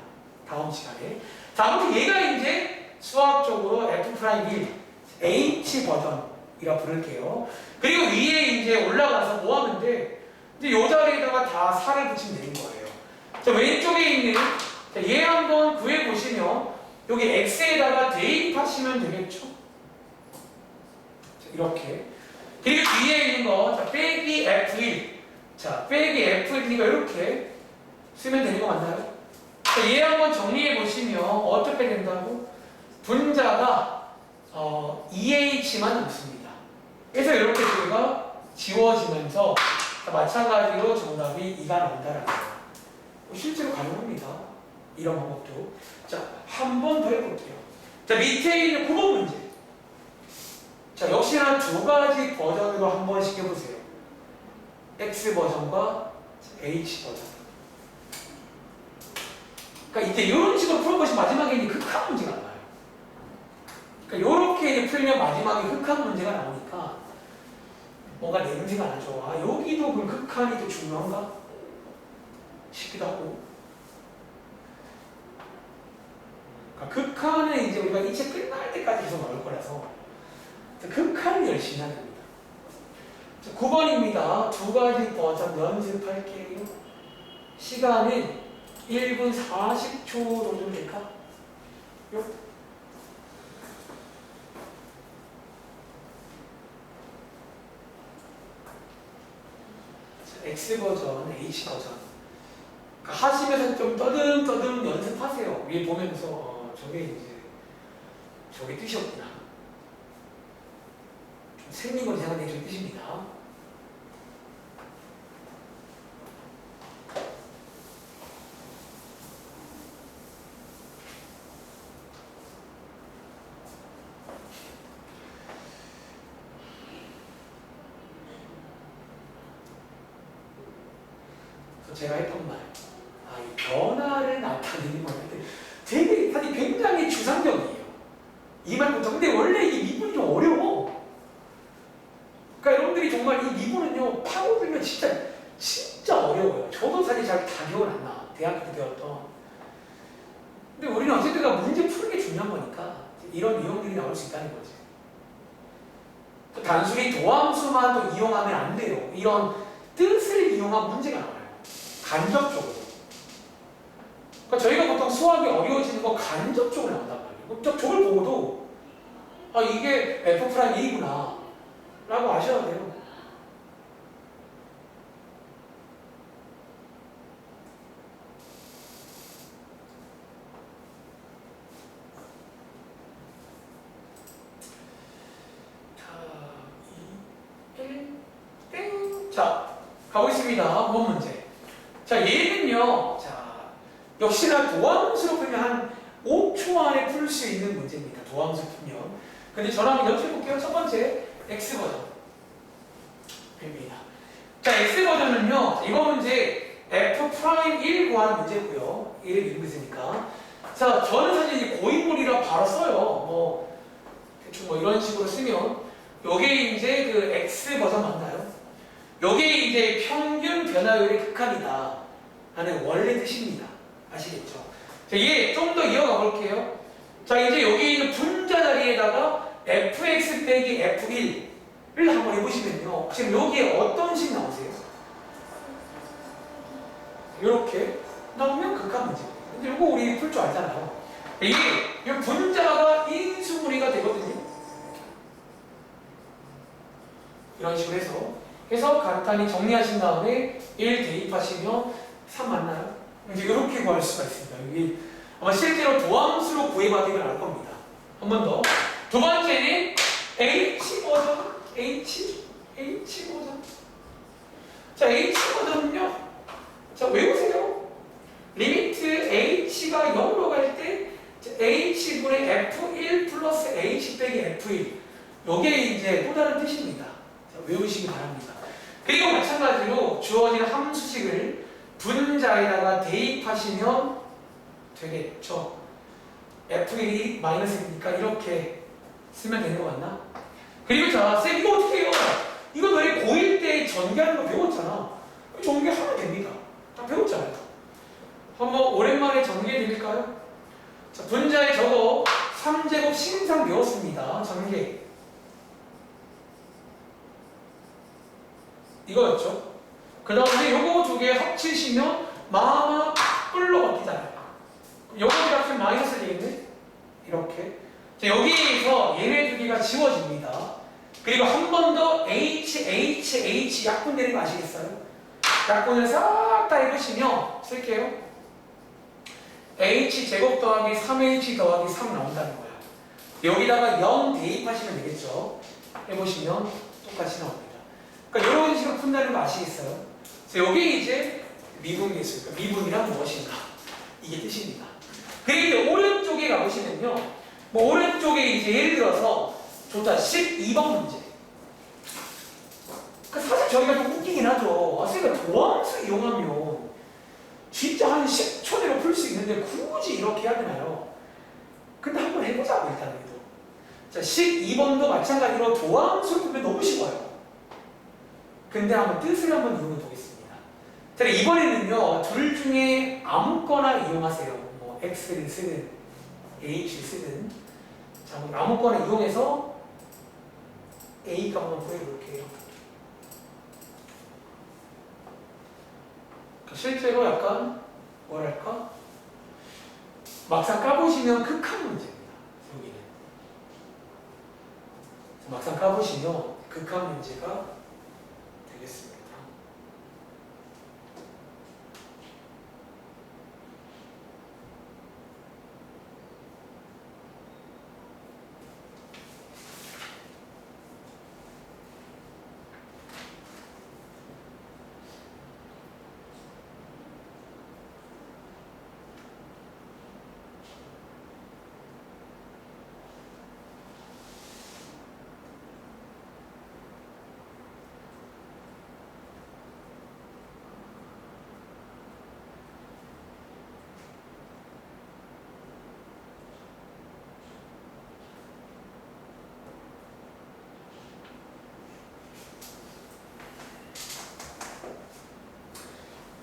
다음 시간에. 자, 아무튼 얘가 이제 수학적으로 f'1 H 버전이라 부를게요. 그리고 위에 이제 올라가서 뭐 하면 돼? 이제 요 자리에다가 다 4를 붙이면 되는 거예요. 자, 왼쪽에 있는 자, 얘 한번 구해 보시면 여기 x에다가 대입하시면 되겠죠? 자, 이렇게. 그리고 뒤에 있는 거, 자, 빼기 f1. 자, 빼기 f1이니까 이렇게 쓰면 되는 거 맞나요? 자, 얘 한번 정리해 보시면 어떻게 된다고? 분자가 2h만 남습니다. 그래서 이렇게 저희가 지워지면서 마찬가지로 정답이 2가 나온다라는 거예요. 실제로 가능합니다. 이런 방법도. 자, 한 번 더 해볼게요. 자, 밑에 있는 9번 문제. 자, 역시나 두 가지 버전으로 한 번씩 해보세요. X 버전과 H 버전. 그러니까 이제 이런 식으로 풀어보시면 마지막에 이제 극한 문제가 나와요. 그러니까 이렇게 이제 풀면 마지막에 극한 문제가 나오니까 뭔가 냄새가 나죠. 아, 여기도 그 극한이 더 중요한가? 싶기도 하고. 그러니까 극한은 이제 우리가 이 책 끝날 때까지 계속 나올 거라서 극한을 열심히 해야 됩니다. 9번입니다. 두 가지 버전 연습할게요. 시간은 1분 40초 정도 될까? 요? X 버전, H 버전. 그러니까 하시면서 좀 떠듬떠듬 연습하세요. 위에 보면서 저게 이제 저게 뜻이었구나. 좀 생긴 걸 생각해 주는 뜻입니다. 제가 했던 말, 이 변화를 나타내는 건데 되게 사실 굉장히 추상적이에요. 이 말부터. 근데 원래 이 미분이 좀 어려워. 그러니까 여러분들이 정말 이 미분은요 파고들면 진짜 어려워요. 저도 사실 잘 다 기억 안 나. 대학교 때 배웠던. 근데 우리는 어쨌든 문제 푸는 게 중요한 거니까 이런 유형들이 나올 수 있다는 거지. 단순히 도함수만 또 이용하면 안 돼요. 이런 뜻을 이용한 문제가 나와요. 간접적으로. 그러니까 저희가 보통 수학이 어려워지는 거 간접적으로 나온단 말이에요. 저걸 보고도 이게 f'2구나 라고 아셔야 돼요. 자, 가보겠습니다. 5번 문제. 자, 얘는요, 자, 역시나 도함수로 풀면 한 5초 안에 풀 수 있는 문제입니다. 도함수 풀면. 근데 저랑 한번 연습해볼게요. 첫 번째, X버전입니다. 자, X버전은요, 이번 문제 F'1 구하는 문제고요. 1을 이루고 있으니까. 자, 저는 사실 이 고인물이라 바로 써요. 대충 이런 식으로 쓰면, 요게 이제 그 X버전 맞나요? 요게 이제 평균 변화율의 극한이다 하는 원래 뜻입니다. 아시겠죠? 자, 얘 좀 더 이어가 볼게요. 자, 이제 여기 있는 분자 자리에다가 fx 빼기 f1을 한번 해보시면요. 지금 여기에 어떤 식 나오세요? 이렇게 나오면 극한 문제입니다. 근데 이거 우리 풀 줄 알잖아요. 이게 이 분자가 인수분해가 되거든요. 이런 식으로 해서 간단히 정리하신 다음에 1 대입하시면 3 맞나요? 이제 이렇게 구할 수가 있습니다. 이게 아마 실제로 도함수로 구해봐도 이걸 알 겁니다. 한 번 더. 두 번째는 H 버전. H 버전. 자, H 버전은요. 자, 외우세요. 리미트 H가 0으로 갈 때 H분의 F1 플러스 H 빼기 F1. 요게 이제 또 다른 뜻입니다. 자, 외우시기 바랍니다. 그리고 마찬가지로 주어진 함수식을 분자에다가 대입하시면 되겠죠. F1이 마이너스니까 이렇게 쓰면 되는 거 맞나? 그리고 자, 쌤 이거 어떻게 해요? 이거 너희 고1 때 전개하는 거 배웠잖아. 전개하면 됩니다. 다 배웠잖아요. 한번 오랜만에 전개해 드릴까요? 자, 분자에 저거 3제곱 신상 배웠습니다. 전개. 이거였죠. 그 다음에 요거 두 개 합치시면 마마 뿔로 바뀌잖아요. 요거 값은 마이너스 되겠네? 이렇게. 자, 여기에서 얘네 두 개가 지워집니다. 그리고 한 번 더 H 약분되는 거 아시겠어요? 약분을 싹 다 해보시면 쓸게요. H제곱 더하기 3H 더하기 3 나온다는 거야. 여기다가 0 대입하시면 되겠죠. 해보시면 똑같이 나옵니다. 그러니까 이런 식으로 푼다는 거 아시겠어요? 그래서 여기 이제 미분계수, 그러니까 미분이란 무엇인가? 이게 뜻입니다. 그리고 오른쪽에 가보시면요. 뭐 오른쪽에 이제 예를 들어서 좋다 12번 문제. 그러니까 사실 저희가 좀 웃기긴 하죠. 선생님가 도함수 이용하면 진짜 한 10초 내로 풀 수 있는데 굳이 이렇게 해야 되나요? 근데 한번 해보자고 일단 그래도. 자, 12번도 마찬가지로 도함수를 풀면 너무 쉬워요. 근데 한번 뜻을 한번 이용해 보겠습니다. 자, 이번에는요, 둘 중에 아무거나 이용하세요. 뭐, X를 쓰든, H를 쓰든. 자, 아무거나 이용해서 A 값 한번 구해볼게요. 실제로 약간, 뭐랄까? 막상 까보시면 극한 문제입니다. 여기는. 막상 까보시면 극한 문제가 되겠습니다.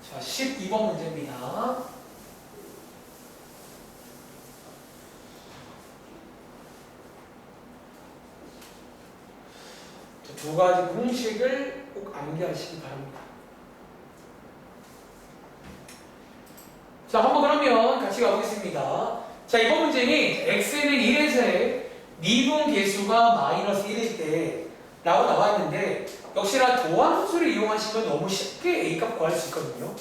자, 12번 문제입니다. 두 가지 공식을 꼭 암기하시기 바랍니다. 자, 한번 그러면 같이 가보겠습니다. 자, 이번 문제는 x는 1에서의 미분 계수가 마이너스 1일 때 라고 나왔는데 역시나 도함수를 이용하시면 너무 쉽게 A값 구할 수 있거든요.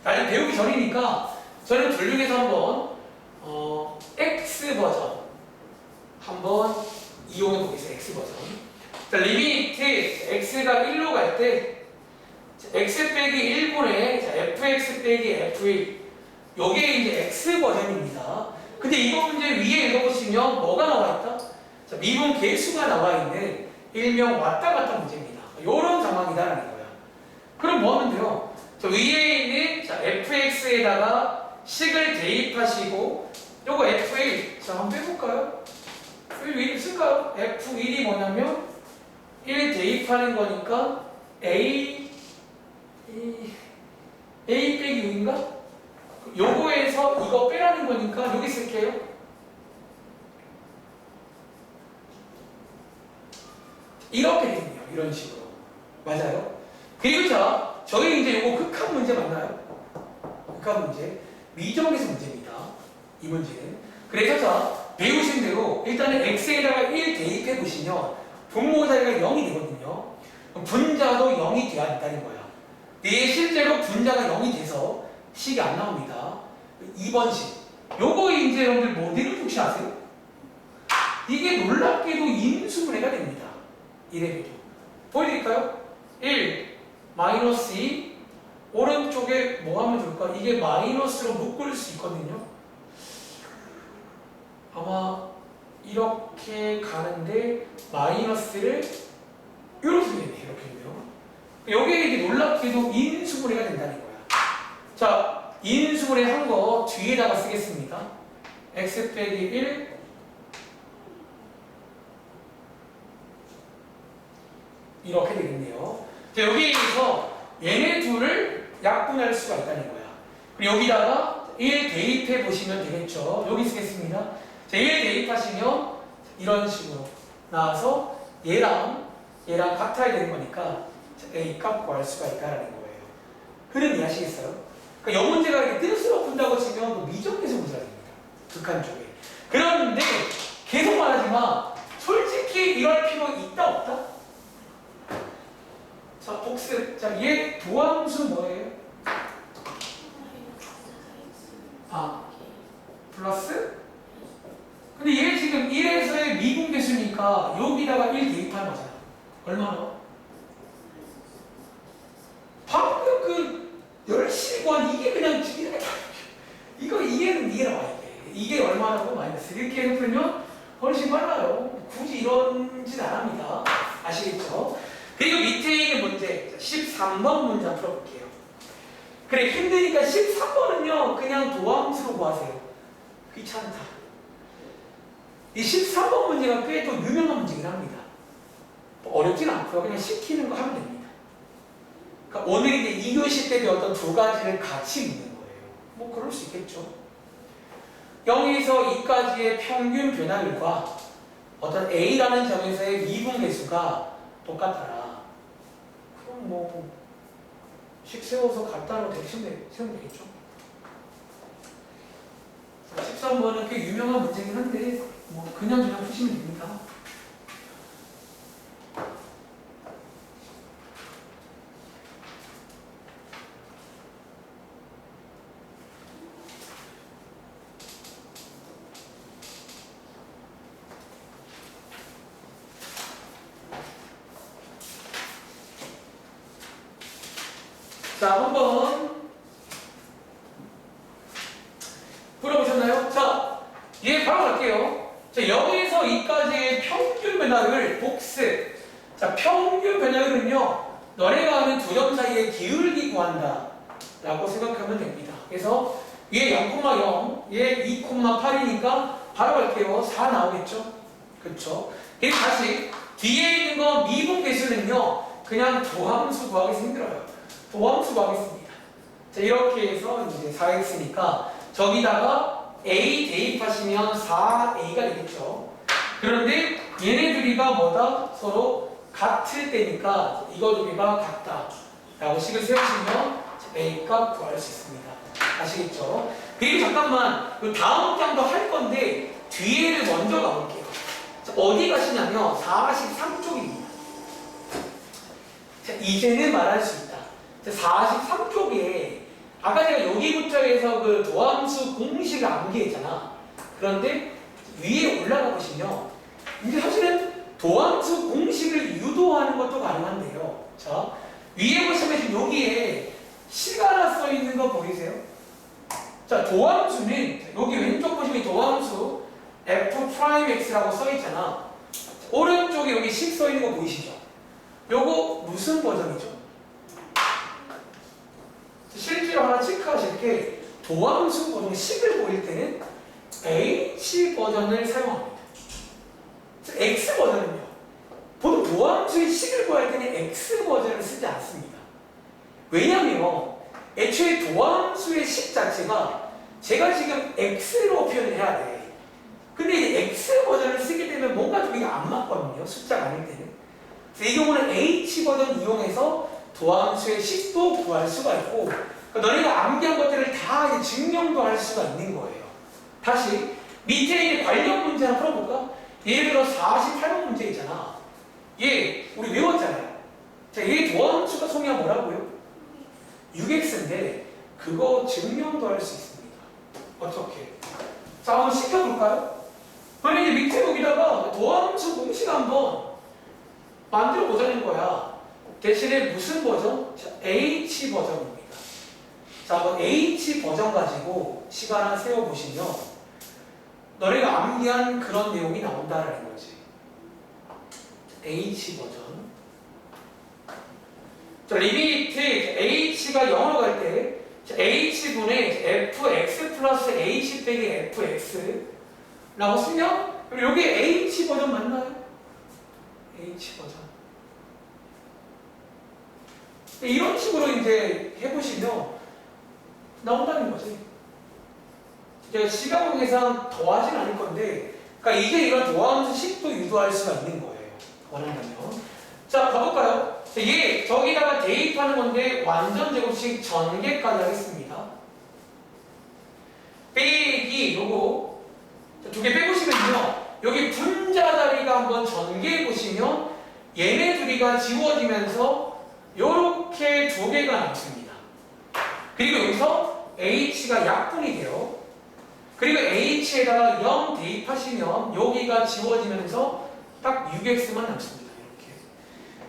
아직 배우기 전이니까 저는 둘 중에서 한번 X 버전 한번 이용해 보겠습니다. X 버전. 자, 리미트 X가 1로 갈 때 X 빼기 1분의 fx 빼기 f1 요게 이제 X 버전입니다. 근데 이번 문제 위에 읽어보시면 뭐가 나와 있다? 자, 미분 계수가 나와 있는 일명 왔다 갔다 문제입니다. 요런 상황이다라는 거야. 그럼 뭐 하면 돼요? 자, 위에 있는 자, fx에다가 식을 대입하시고 요거 f1 자, 한번 빼볼까요? f1 쓸까요? f1이 뭐냐면 1 대입하는 거니까 a 빼기 6인가? 요거에서 이거 빼라는 거니까 여기 쓸게요. 이렇게 되네요. 이런 식으로. 맞아요? 그리고 자, 저희 이제 요거 극한 문제 맞나요? 극한 문제, 미정계수 문제입니다. 이 문제는. 그래서 자, 배우신 대로 일단은 x에다가 1 대입해 보시면 분모 자리가 0이 되거든요. 그럼 분자도 0이 돼야 된다는 거야. 근데 실제로 분자가 0이 돼서 식이 안 나옵니다. 2번 식. 요거 이제 여러분들 모델을 혹시 아세요? 이게 놀랍게도 인수분해가 됩니다. 이래봬도. 보여드릴까요? 1, 마이너스 2, 오른쪽에 뭐 하면 좋을까? 이게 마이너스로 묶을 수 있거든요. 아마 이렇게 가는데 마이너스를 이렇게 되네. 이렇게 되면. 여기에 이게 놀랍게도 인수분해가 된다는 거야. 자, 인수분해 한 거 뒤에다가 쓰겠습니다. x 빼기 1 이렇게 되겠네요. 자, 여기에서 얘네 둘을 약분할 수가 있다는 거야. 그리고 여기다가 1 대입해 보시면 되겠죠. 여기 쓰겠습니다. 자, 1 대입하시면 이런 식으로 나와서 얘랑 같아야 되는 거니까 A 값 구할 수가 있다는 거예요. 흐름 이해하시겠어요? 그러니까 이 문제가 이렇게 뜻으로 푼다고 치면 미정계수 문제가 됩니다. 극한 쪽에. 그런데 계속 말하지만 솔직히 이럴 필요 있다 없다? 자, 복습. 자, 얘 도함수 뭐예요? 플러스? 근데 얘 지금 1에서의 미분계수니까 여기다가 1 대입하는 거잖아. 얼마나? 방금 그 열심히 구한 이게 그냥 이거 이해는 나와야 돼. 이게 얼마나고 마이너스 이렇게 해서 풀면 훨씬 빨라요. 굳이 이런 짓 안 합니다. 아시겠죠? 그리고 밑에 있는 문제 13번 문제 한번 풀어볼게요. 그래, 힘드니까 13번은요 그냥 도함수로 구하세요. 귀찮다. 이 13번 문제가 꽤 또 유명한 문제긴 합니다. 어렵진 않고요. 그냥 시키는 거 하면 됩니다. 그러니까 오늘 이제 2교시 때 배웠던 두 가지를 같이 묻는 거예요. 뭐 그럴 수 있겠죠. 0에서 2까지의 평균 변화율과 어떤 A라는 점에서의 미분계수가 똑같더라. 그럼 뭐 식 세워서 갖다로 대신 세우면 되겠죠. 13번은 꽤 유명한 문제긴 한데 뭐 그냥 푸시면 됩니다. 자, 한번 풀어보셨나요? 자, 얘 바로 갈게요. 자, 0에서 2까지의 평균 변화율 복습. 자, 평균 변화율은요, 너네가 하는 두 점 사이의 기울기 구한다 라고 생각하면 됩니다. 그래서 얘 0,0, 얘 2,8이니까 바로 갈게요. 4 나오겠죠? 그쵸? 그리고 다시 뒤에 있는 거 미분계수는요, 그냥 도함수 구하기 힘들어요. 도함수 구하겠습니다. 자, 이렇게 해서 이제 4x니까 저기다가 a 대입하시면 4a가 되겠죠. 그런데 얘네들이가 뭐다? 서로 같을 때니까 이거 두 개가 같다 라고 식을 세우시면 a 값 구할 수 있습니다. 아시겠죠? 그리고 잠깐만 그 다음 장도 할 건데 뒤에를 먼저 가볼게요. 자, 어디 가시냐면 43쪽입니다. 자, 이제는 말할 수 있다. 43쪽에 아까 제가 여기부터 해서 그 도함수 공식을 암기했잖아. 그런데 위에 올라가 보시면 이제 사실은 도함수 공식을 유도하는 것도 가능한데요. 자, 위에 보시면 지금 여기에 시가나 써 있는 거 보이세요? 자, 도함수는 여기 왼쪽 보시면 도함수 f'x라고 써 있잖아. 오른쪽에 여기 식 써 있는 거 보이시죠? 요거 무슨 버전이죠? 실제로 하나 체크하실 게 도함수 버전 식을 보일 때는 H 버전을 사용합니다. X 버전은요. 보통 도함수의 식을 구할 때는 X 버전을 쓰지 않습니다. 왜냐하면 애초에 도함수의 식 자체가 제가 지금 X로 표현을 해야 돼. 근데 이제 X 버전을 쓰게 되면 뭔가 좀 이게 안 맞거든요. 숫자가 아닐 때는. 그래서 이 경우는 H 버전 이용해서 도함수의 식도 구할 수가 있고 그러니까 너네가 암기한 것들을 다 이제 증명도 할 수가 있는 거예요. 다시 밑에 이제 관련 문제 하나 풀어볼까? 예를 들어 48번 문제 있잖아. 얘 우리 외웠잖아요. 자, 얘 도함수가 소미가 뭐라고요? 6x인데 그거 증명도 할 수 있습니다. 어떻게? 자, 한번 시켜볼까요? 그럼 이제 밑에 여기다가 도함수 공식 한번 만들어 보자는 거야. 대신에 무슨 버전? 자, H 버전입니다. 자, 한번 H 버전 가지고 시간 하나 세워보시면 너네가 암기한 그런 내용이 나온다라는 거지. H 버전. 자, 리미트 H가 0으로 갈 때 H분의 fx 플러스 H 빼기 fx 라고 쓰면 여기 H 버전 맞나요? H 버전. 이런 식으로 이제 해보시면 나온다는 거지. 제가 시간과 계산 더 하진 않을 건데, 그러니까 이게 이런 도함수 식도 유도할 수가 있는 거예요. 원한다면. 자, 가볼까요? 얘 저기다가 대입하는 건데 완전 제곱식 전개까지 하겠습니다. 빼기 요거 두 개 빼보시면요. 여기 분자 자리가 한번 전개해 보시면 얘네 둘이가 지워지면서 요렇게 두 개가 남습니다. 그리고 여기서 h가 약분이 돼요. 그리고 h에다가 0 대입하시면 여기가 지워지면서 딱 6x만 남습니다. 이렇게.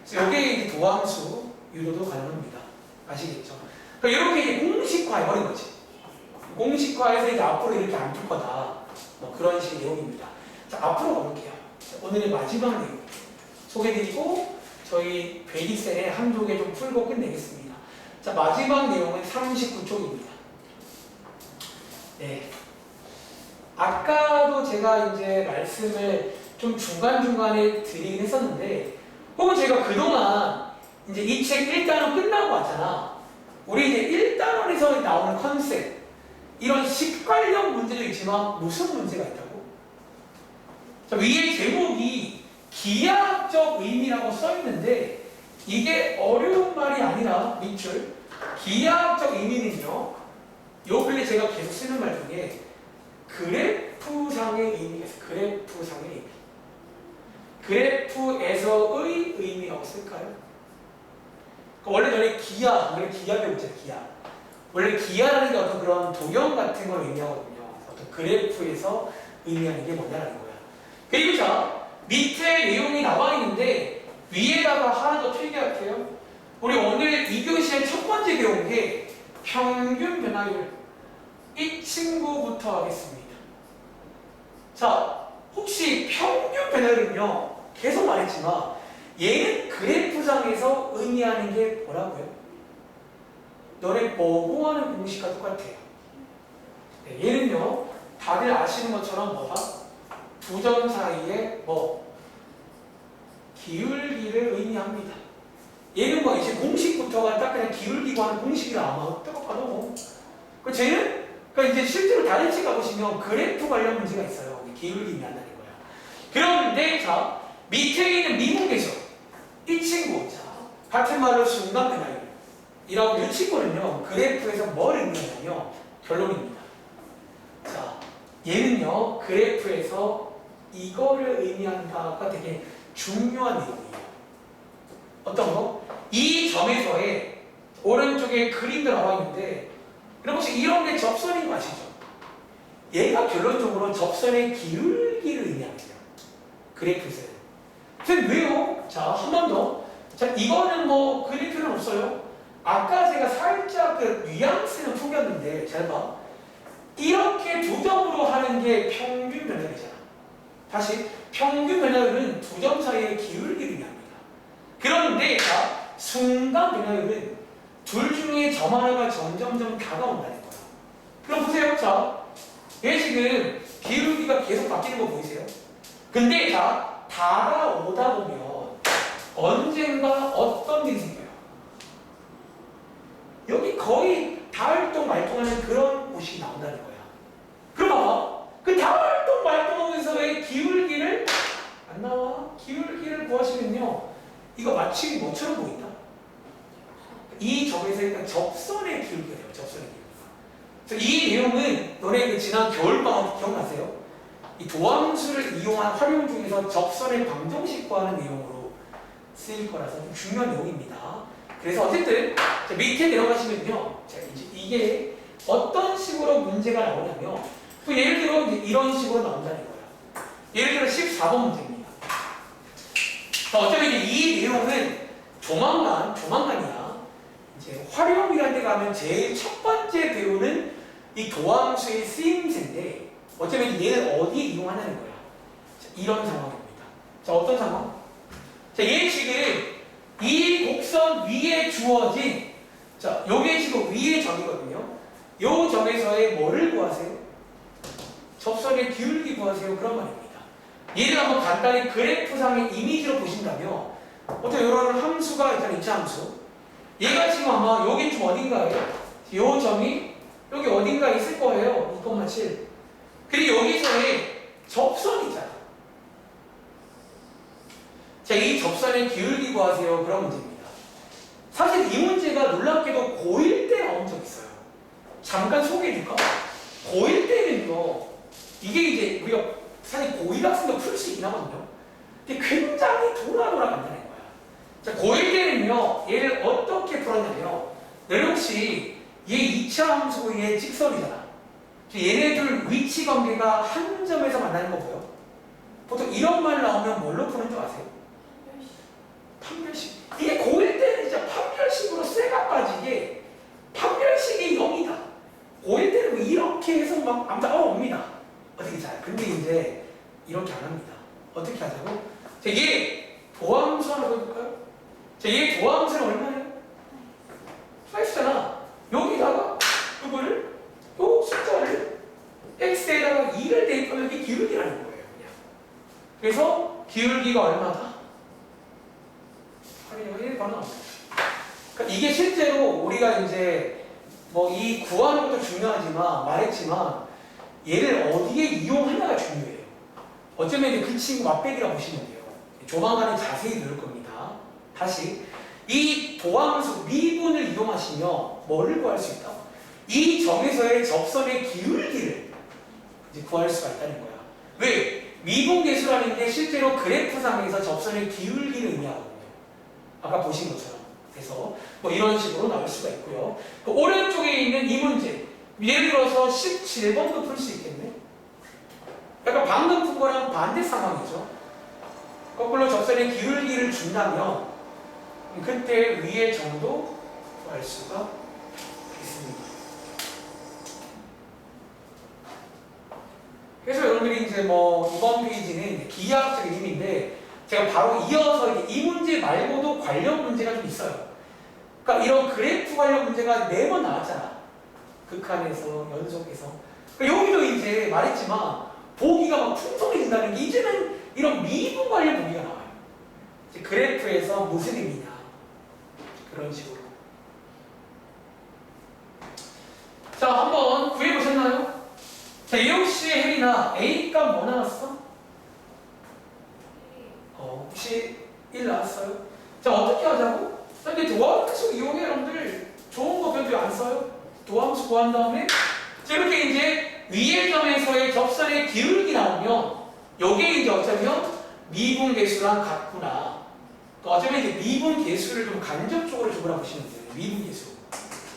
그래서 여기에 이제 도함수 유도도 가능합니다. 아시겠죠? 그러니까 이렇게 이제 공식화해버린 거지. 공식화해서 이제 앞으로 이렇게 안 풀 거다. 뭐 그런 식의 내용입니다. 자, 앞으로 가볼게요. 자, 오늘의 마지막 내용 소개드리고 저희 베이직셀에 한두 개 좀 풀고 끝내겠습니다. 자, 마지막 내용은 39쪽입니다. 네. 아까도 제가 이제 말씀을 좀 중간중간에 드리긴 했었는데, 혹은 제가 그동안 이제 이 책 1단원 끝나고 왔잖아. 우리 이제 1단원에서 나오는 컨셉, 이런 식 관련 문제도 있지만 무슨 문제가 있다고? 자, 위에 제목이 기하학적 의미라고 써 있는데, 이게 어려운 말이 아니라 밑줄 기하학적 의미는요, 요 근래 제가 계속 쓰는 말 중에 그래프상의 의미가 있어요. 그래프상의 의미. 그래프에서의 의미라고 쓸까요? 그러니까 원래 너네 원래 기하 배우잖아, 기하. 원래 기하라는 게 어떤 그런 도형 같은 걸 의미하거든요. 어떤 그래프에서 의미하는 게 뭐냐라는 거야. 그리고 자, 밑에 내용이 나와 있는데 위에다가 하나 더 필기할게요. 우리 오늘 2교시의 첫 번째 배운 게 평균 변화율. 이 친구부터 하겠습니다. 자, 혹시 평균 변화율은요, 계속 말했지만 얘는 그래프상에서 의미하는 게 뭐라고요? 너네 보고 하는 공식과 똑같아요. 네, 얘는요, 다들 아시는 것처럼 뭐다? 두 점 사이에 뭐 기울기를 의미합니다. 얘는 뭐 이제 공식부터가 딱 그냥 기울기고 하는 공식이라 아마 똑같아도 뭐. 그 쟤는 그러니까 이제 실제로 다른 책 가보시면 그래프 관련 문제가 있어요. 기울기 의미한다는 거야. 그런데 자, 밑에 있는 미분계죠. 이 친구, 자, 같은 말로 순간 변화율이라고 이 친구는요, 그래프에서 뭘 의미하냐면 결론입니다. 자, 얘는요, 그래프에서 이거를 의미한다가 되게 중요한 내용이에요. 어떤 거? 이 점에서의 오른쪽에 그림도 나와 있는데, 그럼 혹시 이런 게 접선인 거 아시죠? 얘가 결론적으로 접선의 기울기를 의미하거든요. 그래프에서는. 선생님 왜요? 자, 한 번 더. 자, 이거는 뭐 그래프는 없어요. 아까 제가 살짝 그 뉘앙스는 풍겼는데 잘 봐. 이렇게 두 점으로 하는 게 평균 변화율이잖아. 다시 평균 변화율은 두 점 사이의 기울기를 의미합니다. 그런데 자, 순간 변화율은 둘 중에 점 하나가 점점점 다가온다는 거야. 그럼 보세요. 자, 얘 지금 기울기가 계속 바뀌는 거 보이세요? 근데 자, 다가오다 보면 언젠가 어떤 일이 생겨요. 여기 거의 다활동 말동하는 그런 곳이 나온다는 거야. 그럼 봐봐. 그 다활동 말동하면서 왜 기울기를 안 나와? 기울기를 구하시면요, 이거 마치 뭐처럼 보인다? 이 점에서 일단 접선의 기울기가 돼요. 접선의 기울기. 그래서 이 내용은 너네 그 지난 겨울방학 기억나세요? 이 도함수를 이용한 활용 중에서 접선의 방정식 구하는 내용으로 쓰일 거라서 좀 중요한 내용입니다. 그래서 어쨌든 밑에 내려가시면요, 자 이제 이게 어떤 식으로 문제가 나오냐면, 또 예를 들어 이제 이런 식으로 나온다는 거야. 예를 들어 14번 문제입니다. 어차피 이제 이 내용은 조만간이야. 이제 활용이라는 데 가면 제일 첫 번째 배우는 이 도함수의 쓰임새인데, 어쩌면 얘를 어디에 이용하냐는 거야. 자, 이런 상황입니다. 자, 어떤 상황? 자, 얘 지금 이 곡선 위에 주어진, 자, 요게 지금 위의 점이거든요. 요 점에서의 뭐를 구하세요? 접선의 기울기 구하세요. 그런 말입니다. 얘를 한번 간단히 그래프상의 이미지로 보신다면, 어떤 이런 함수가 일단 이차 함수. 얘가 지금 아마 여기 좀 어딘가에요? 요 점이 여기 어딘가에 있을 거예요. 2,7. 그리고 여기서의 접선이 있잖아. 자, 이 접선의 기울기 구하세요. 그런 문제입니다. 사실 이 문제가 놀랍게도 고1 때 나온 적 있어요. 잠깐 소개해줄까? 고1 때는요, 이게 이제 우리가 사실 고1 학생도 풀 수 있긴 하거든요. 근데 굉장히 돌아간다는 거야. 자, 고1 때는요, 얘를 어떻게 풀었냐면, 너희 혹시 얘 2차 함수의 직선이잖아. 얘네들 위치 관계가 한 점에서 만나는 거 보여? 보통 이런 말 나오면 뭘로 푸는 줄 아세요? 판별식. 이게 고1 때는 진짜 판별식으로 쇠가 빠지게 판별식이 0이다. 고1 때는 뭐 이렇게 해서 막 아무튼 옵니다. 어떻게 잘. 근데 이제 이렇게 안 합니다. 어떻게 하자고? 자, 얘 도함수 하나 보여볼까요? 자, 얘 도함수는 얼마예요? X잖아. 여기다가 이거를 요 숫자를 x에다가 2를 대입하면 이게 기울기라는 거예요. 그냥. 그래서 기울기가 얼마다? 8이 나옵니다. 그러니까 이게 실제로 우리가 이제 뭐 이 구하는 것도 중요하지만 말했지만 얘를 어디에 이용하냐가 중요해요. 어쩌면 이제 그 친구 맛배기라 보시면 돼요. 조만간에 자세히 배울 겁니다. 다시 이 도함수 미분을 이용하시면 뭐를 구할 수 있다? 이 점에서의 접선의 기울기를 이제 구할 수가 있다는 거야. 왜? 미분계수라는 게 실제로 그래프상에서 접선의 기울기를 의미하거든요. 아까 보신 것처럼. 그래서 뭐 이런 식으로 나올 수가 있고요. 그 오른쪽에 있는 이 문제, 예를 들어서 17번도 풀 수 있겠네. 약간 방금 푼 거랑 반대 상황이죠. 거꾸로 접선의 기울기를 준다면 그때 위의 점도 구할 수가 있습니다. 그래서 여러분들이 이제 뭐 이번 페이지는 기하학적 의미인데 제가 바로 이어서 이 문제 말고도 관련 문제가 좀 있어요. 그러니까 이런 그래프 관련 문제가 4번 나왔잖아. 극한에서 연속해서. 그러니까 여기도 이제 말했지만 보기가 막 풍성해진다는 게 이제는 이런 미분 관련 보기가 나와요. 이제 그래프에서 무슨 의미냐. 그런 식으로. 자, 한번 구해보셨나요? 자, 이용씨, 혜리나 A 값 뭐 나왔어? 혹시 1 나왔어요? 자, 어떻게 하자고? 근데 도함수 이용해 여러분들 좋은 거 별로 안 써요? 도함수 구한 다음에 자, 이렇게 이제 위의 점에서의 접선의 기울기 나오면 요게 이제 어쩌면 미분계수랑 같구나. 또 어쩌면 이제 미분계수를 좀 간접적으로 적으라 보시면 돼요. 미분계수.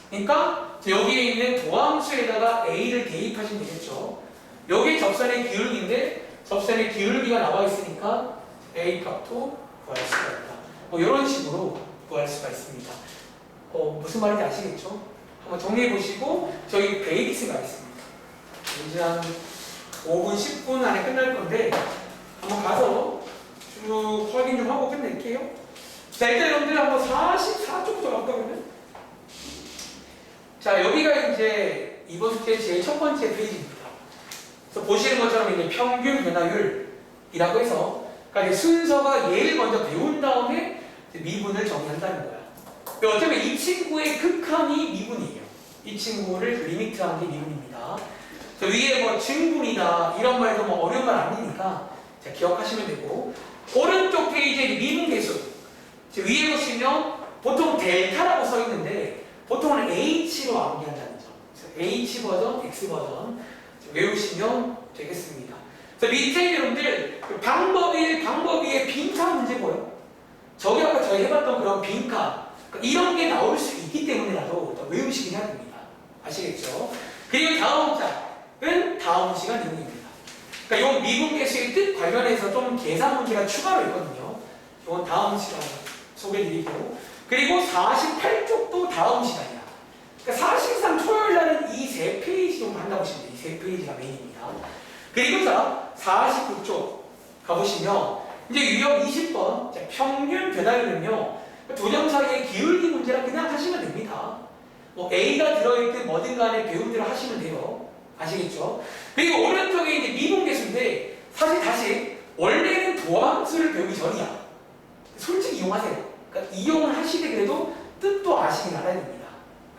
그러니까 여기에 있는 도함수에다가 A를 대입하시면 되겠죠. 여기 접선의 기울기인데 접선의 기울기가 나와 있으니까 A 값도 구할 수가 있다. 뭐 이런 식으로 구할 수가 있습니다. 무슨 말인지 아시겠죠? 한번 정리해 보시고 저희 베이비스가 있습니다. 이제 한 5분, 10분 안에 끝날 건데 한번 가서 쭉 확인 좀 하고 끝낼게요. 자, 일단 여러분들 한번 44쪽부터 갈까요? 자, 여기가 이제 이번 숙제 제일 첫 번째 페이지입니다. 그래서 보시는 것처럼 이제 평균 변화율이라고 해서 그러니까 순서가 얘를 먼저 배운 다음에 미분을 정리한다는 거야. 어쩌면 이 친구의 극한이 미분이에요. 이 친구를 리미트한 게 미분입니다. 위에 뭐 증분이다 이런 말도 뭐 어려운 말 아니니까 기억하시면 되고 오른쪽 페이지에 미분계수 위에 보시면 보통 델타라고 써 있는데 보통은 H로 암기한다는 점. H 버전, X 버전 외우시면 되겠습니다. 그래서 밑에 여러분들 방법 1, 방법 2의 빈칸 문제 보여? 저기 아까 저희 해봤던 그런 빈칸 이런 게 나올 수 있기 때문에라도 외우시긴 해야 됩니다. 아시겠죠? 그리고 다음 장은 다음 시간 내용입니다. 그러니까 이 미분계수의 뜻 관련해서 좀 계산 문제가 추가로 있거든요. 이건 다음 시간에 소개해드리고 그리고 48쪽도 다음 시간이야. 그러니까 사실상 토요일 날은 이 세 페이지 정도 한다고 보시면 돼요. 이 세 페이지가 메인입니다. 그리고 자 49쪽 가보시면 이제 유형 20번 평균 변화율은요 두 점 사이의 기울기 문제라 그냥 하시면 됩니다. 뭐 A가 들어있든 뭐든 간에 배운 대로 하시면 돼요. 아시겠죠? 그리고 오른쪽에 이제 미분계수인데 사실 다시 원래는 도함수를 배우기 전이야. 솔직히 이용하세요. 그러니까 이용을 하시되 그래도 뜻도 아시긴 알아야 됩니다.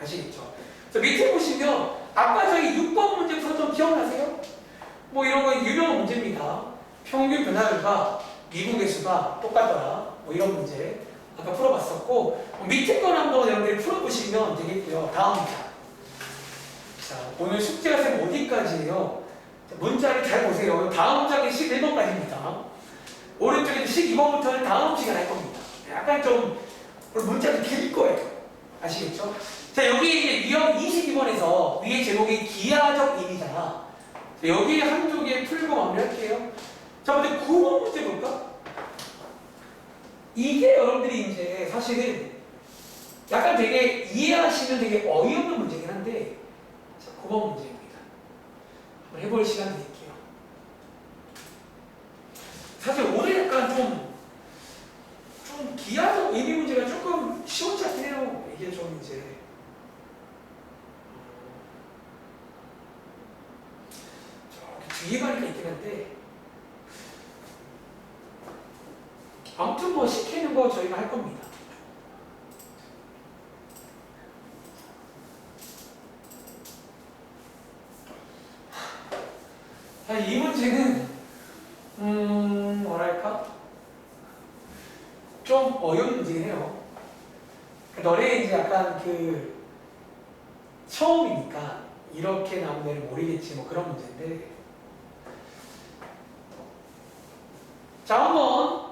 아시겠죠? 그래서 밑에 보시면 아까 저희 6번 문제 풀었던 기억나세요? 뭐 이런 거 유명한 문제입니다. 평균 변화율과 미분계수가 똑같더라. 뭐 이런 문제 아까 풀어봤었고 밑에 건 한번 여러분들이 풀어보시면 되겠고요. 다음 장. 자, 오늘 숙제가 쌤 어디까지예요? 문자를 잘 보세요. 다음 장이 11번까지입니다. 오른쪽에 12번부터는 다음 시간에 할 겁니다. 약간 좀 문자도 길 거예요. 아시겠죠? 자, 여기 이제 유형 22번에서 위에 제목이 기하적 임의잖아. 여기 한두 개 풀고 마무리할게요. 자, 먼저 9번 문제 볼까? 이게 여러분들이 이제 사실은 약간 되게 이해하시면 되게 어이없는 문제긴 한데 자, 9번 문제입니다. 한번 해볼 시간 드릴게요. 사실 오늘 약간 좀 기하적 의미 문제가 조금 쉬운 것 같아요. 이게 좀 이제 뒤에 가니까 있긴 한데 아무튼 뭐 시키는 거 저희가 할 겁니다. 이 문제는 뭐랄까 좀 어려운 문제긴 해요. 너네 이제 약간 그 처음이니까 이렇게 나오면 모르겠지 뭐 그런 문제인데 자 한번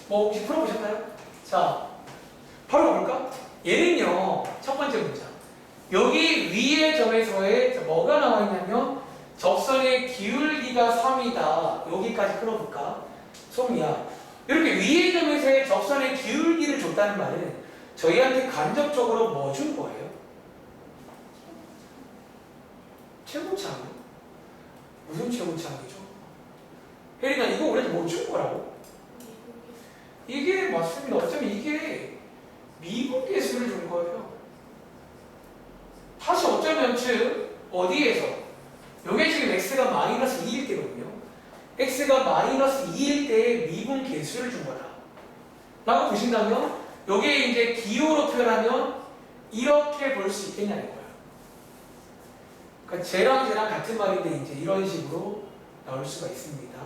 뭐 혹시 풀어보셨나요? 자 바로 가볼까? 얘는요 첫 번째 문장 여기 위의 점에서의 뭐가 나와 있냐면 접선의 기울기가 3이다 여기까지 풀어볼까? 소미야 이렇게 위의 점에서의 접선의 기울기를 줬다는 말은 저희한테 간접적으로 뭐 준 거예요? 최고차항 무슨 최고차항이죠? 혜린아 이거 우리한테 뭐 준 거라고? 이게 맞습니다. 어쩌면 이게 미분계수를 준 거예요. 다시 어쩌면 즉 어디에서 요게 지금 x가 마이너스 2일 때거든요. x가 마이너스 2일 때의 미분계수를 준 거다 라고 보신다면 요게 이제 기호로 표현하면 이렇게 볼 수 있겠냐는 거예요. 그러니까 쟤랑 같은 말인데 이제 이런 식으로 나올 수가 있습니다.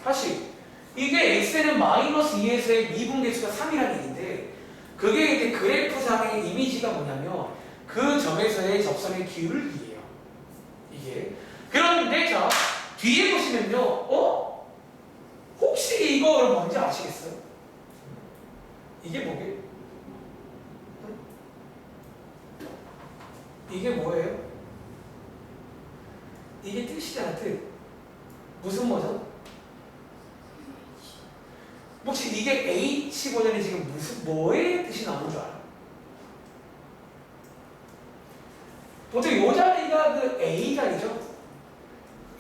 다시 이게 x는 마이너스 2에서의 미분계수가 3이라는 얘기인데 그게 이제 그래프상의 이미지가 뭐냐면 그 점에서의 접선의 기울기예요. 이게 그런데 자 뒤에 보시면요 혹시 이거 뭔지 아시겠어요? 이게 뭐게? 이게 뭐예요? 이게 뜻이잖아 뜻. 무슨 버전? 혹시 이게 H 버전이 지금 무슨 뭐의 뜻이 나오는 줄 알아? 보통 이 자리가 그 A 자리죠.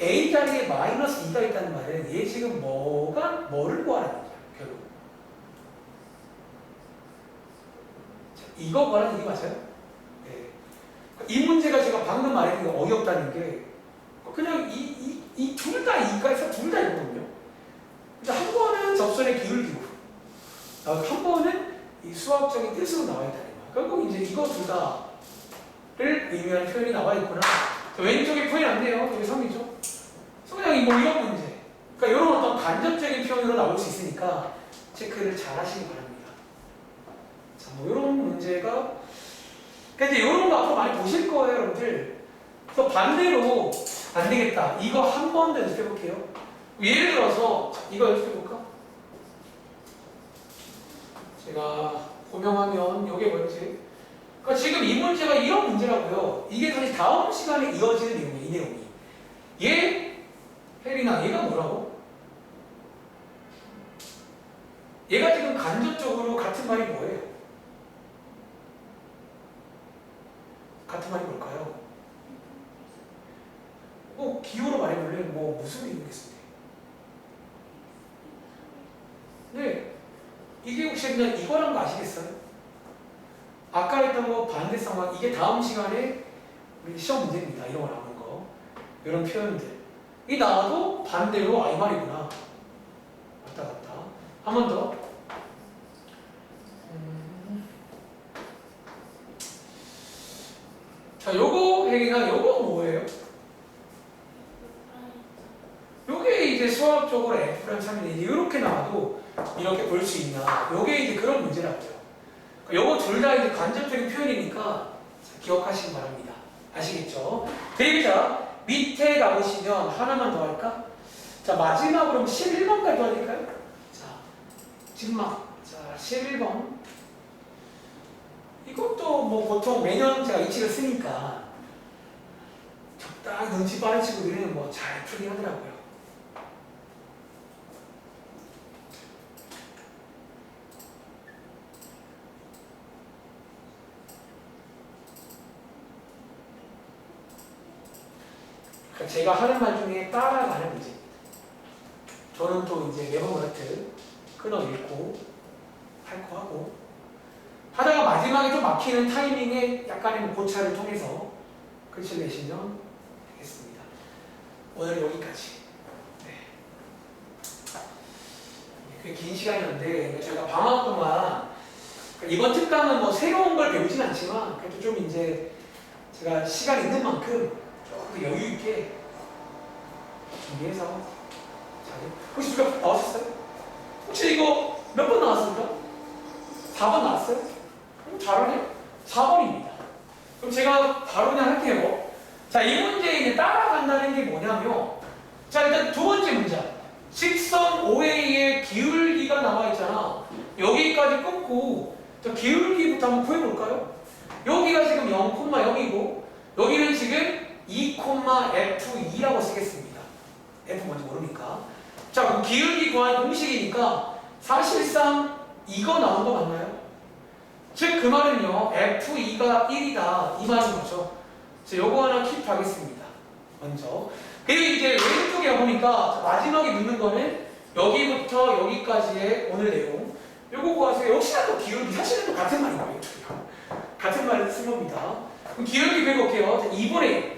A 자리에 마이너스 2가 있다는 말은 얘 지금 뭐를 구하는 거죠 결국. 자, 이거 구하는 얘기 맞아요? 네. 이 문제가 제가 방금 말했던 게 어이없다는 게 그냥 이 둘 다 이가 있어 둘 다 이거든요. 한 번은 접선의 기울기고 한 번은 이 수학적인 뜻으로 나와 있다는 거야. 결국 이제 이거 둘 다를 의미하는 표현이 나와 있구나. 왼쪽에 표현이 안 돼요. 여기 3이죠. 그냥 뭐 이런 문제. 그러니까 이런 어떤 간접적인 표현으로 나올 수 있으니까 체크를 잘 하시기 바랍니다. 자, 뭐 이런 문제가 근데 이런 거 앞으로 많이 보실 거예요, 여러분들. 또 반대로 안 되겠다. 이거 한 번 더 연습해 볼게요. 예를 들어서 이거 연습해 볼까? 제가 고명하면 이게 뭔지. 그러니까 지금 이 문제가 이런 문제라고요. 이게 사실 다음 시간에 이어지는 내용이에요. 이 내용이. 얘 혜린아, 얘가 뭐라고? 얘가 지금 간접적으로 같은 말이 뭐예요? 같은 말이 뭘까요? 뭐 기호로 말해볼래? 뭐 무슨 의미겠습니까? 네, 이게 혹시 그냥 이거란 거 아시겠어요? 아까 했던 거 반대 상황, 이게 다음 시간에 우리 시험 문제입니다. 이런 거 나오는 거, 이런 표현들. 이 나와도 반대로 이 말이구나. 왔다 갔다. 한 번 더. 자, 요거 혜린아, 요거 뭐예요? 요게 이제 수학적으로 F랑 3인데 이제 이렇게 나와도 이렇게 볼 수 있나? 요게 이제 그런 문제라고요. 요거 둘 다 이제 간접적인 표현이니까 자, 기억하시기 바랍니다. 아시겠죠? 그리고 자, 밑에 가보시면 하나만 더 할까? 자, 마지막으로 11번까지 더 할까요? 자, 지금 자, 11번. 이것도 뭐 보통 매년 제가 이 책을 쓰니까 적당히 눈치 빠른 친구들은 뭐 잘 풀긴 하더라고요. 그러니까 제가 하는 말 중에 따라가는 문제입니다. 저는 또 이제 매번 그렇듯 끊어 읽고 할 거 하고 하다가 마지막에 좀 막히는 타이밍에 약간의 고찰을 통해서 글씨를 내시면 되겠습니다. 오늘 여기까지. 네. 꽤 긴 시간이었는데 저희가 방학 동안 이번 특강은 뭐 새로운 걸 배우진 않지만 그래도 좀 이제 제가 시간 있는 만큼 조금 더 여유 있게 준비해서 잘. 혹시 누가 나왔었어요? 혹시 이거 몇 번 나왔습니까? 4번 나왔어요? 잘하네? 4번입니다. 그럼 제가 바로 그냥 할게요. 자, 이 문제에 이제 따라간다는 게 뭐냐면, 자, 일단 두 번째 문제. 직선 OA의 기울기가 나와 있잖아. 여기까지 끊고, 자, 기울기부터 한번 구해볼까요? 여기가 지금 0,0이고, 여기는 지금 2,F2라고 쓰겠습니다. F 뭔지 모르니까. 자, 그럼 기울기 구하는 공식이니까, 사실상 이거 나온 거 맞나요? 즉, 그 말은요, F2가 1이다. 이 말인 거죠. 자, 요거 하나 킵하겠습니다. 먼저. 그리고 이제 왼쪽에 가보니까 마지막에 묻는 거는 여기부터 여기까지의 오늘 내용. 요거 구하세요. 역시나 또 기울기. 사실은 또 같은 말이에요. 같은 말을 쓴 겁니다. 그럼 기울기 배워볼게요. 2분의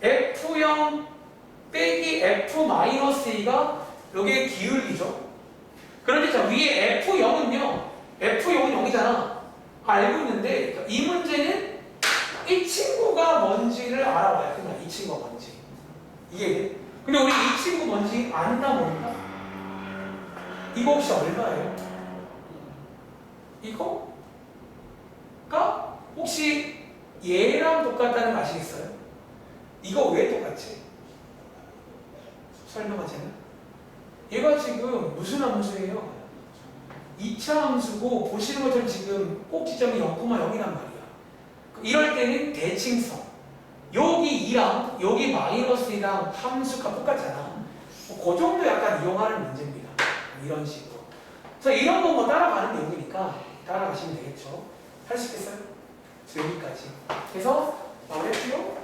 F0 빼기 F-A가 여기에 기울기죠. 그런데 자, 위에 F0은요. F0은 0이잖아. 알고 있는데 이 문제는 이 친구가 뭔지를 알아봐야 된다. 이 친구가 뭔지. 이게 근데 우리 이 친구 뭔지 안다 모른다? 이거 혹시 얼마예요? 이거가 혹시 얘랑 똑같다는 거 아시겠어요? 이거 왜 똑같지? 설명하잖아. 얘가 지금 무슨 함수예요? 2차 함수고 보시는 것처럼 지금 꼭지점이 0,0이란 말이야. 이럴 때는 대칭성. 여기 2랑 여기 -2랑 함수가 똑같잖아. 그 정도 약간 이용하는 문제입니다. 이런 식으로. 그래서 이런 거 뭐 따라가는 내용이니까 따라가시면 되겠죠. 할 수 있겠어요? 여기까지. 그래서 마무리했고요.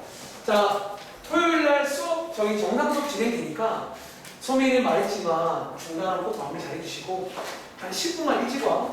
자, 토요일날 수업 저희 정상 수업 진행되니까 소민이 말했지만 중간으로 꼭 마무리 잘해주시고 한 10분만 일찍 와.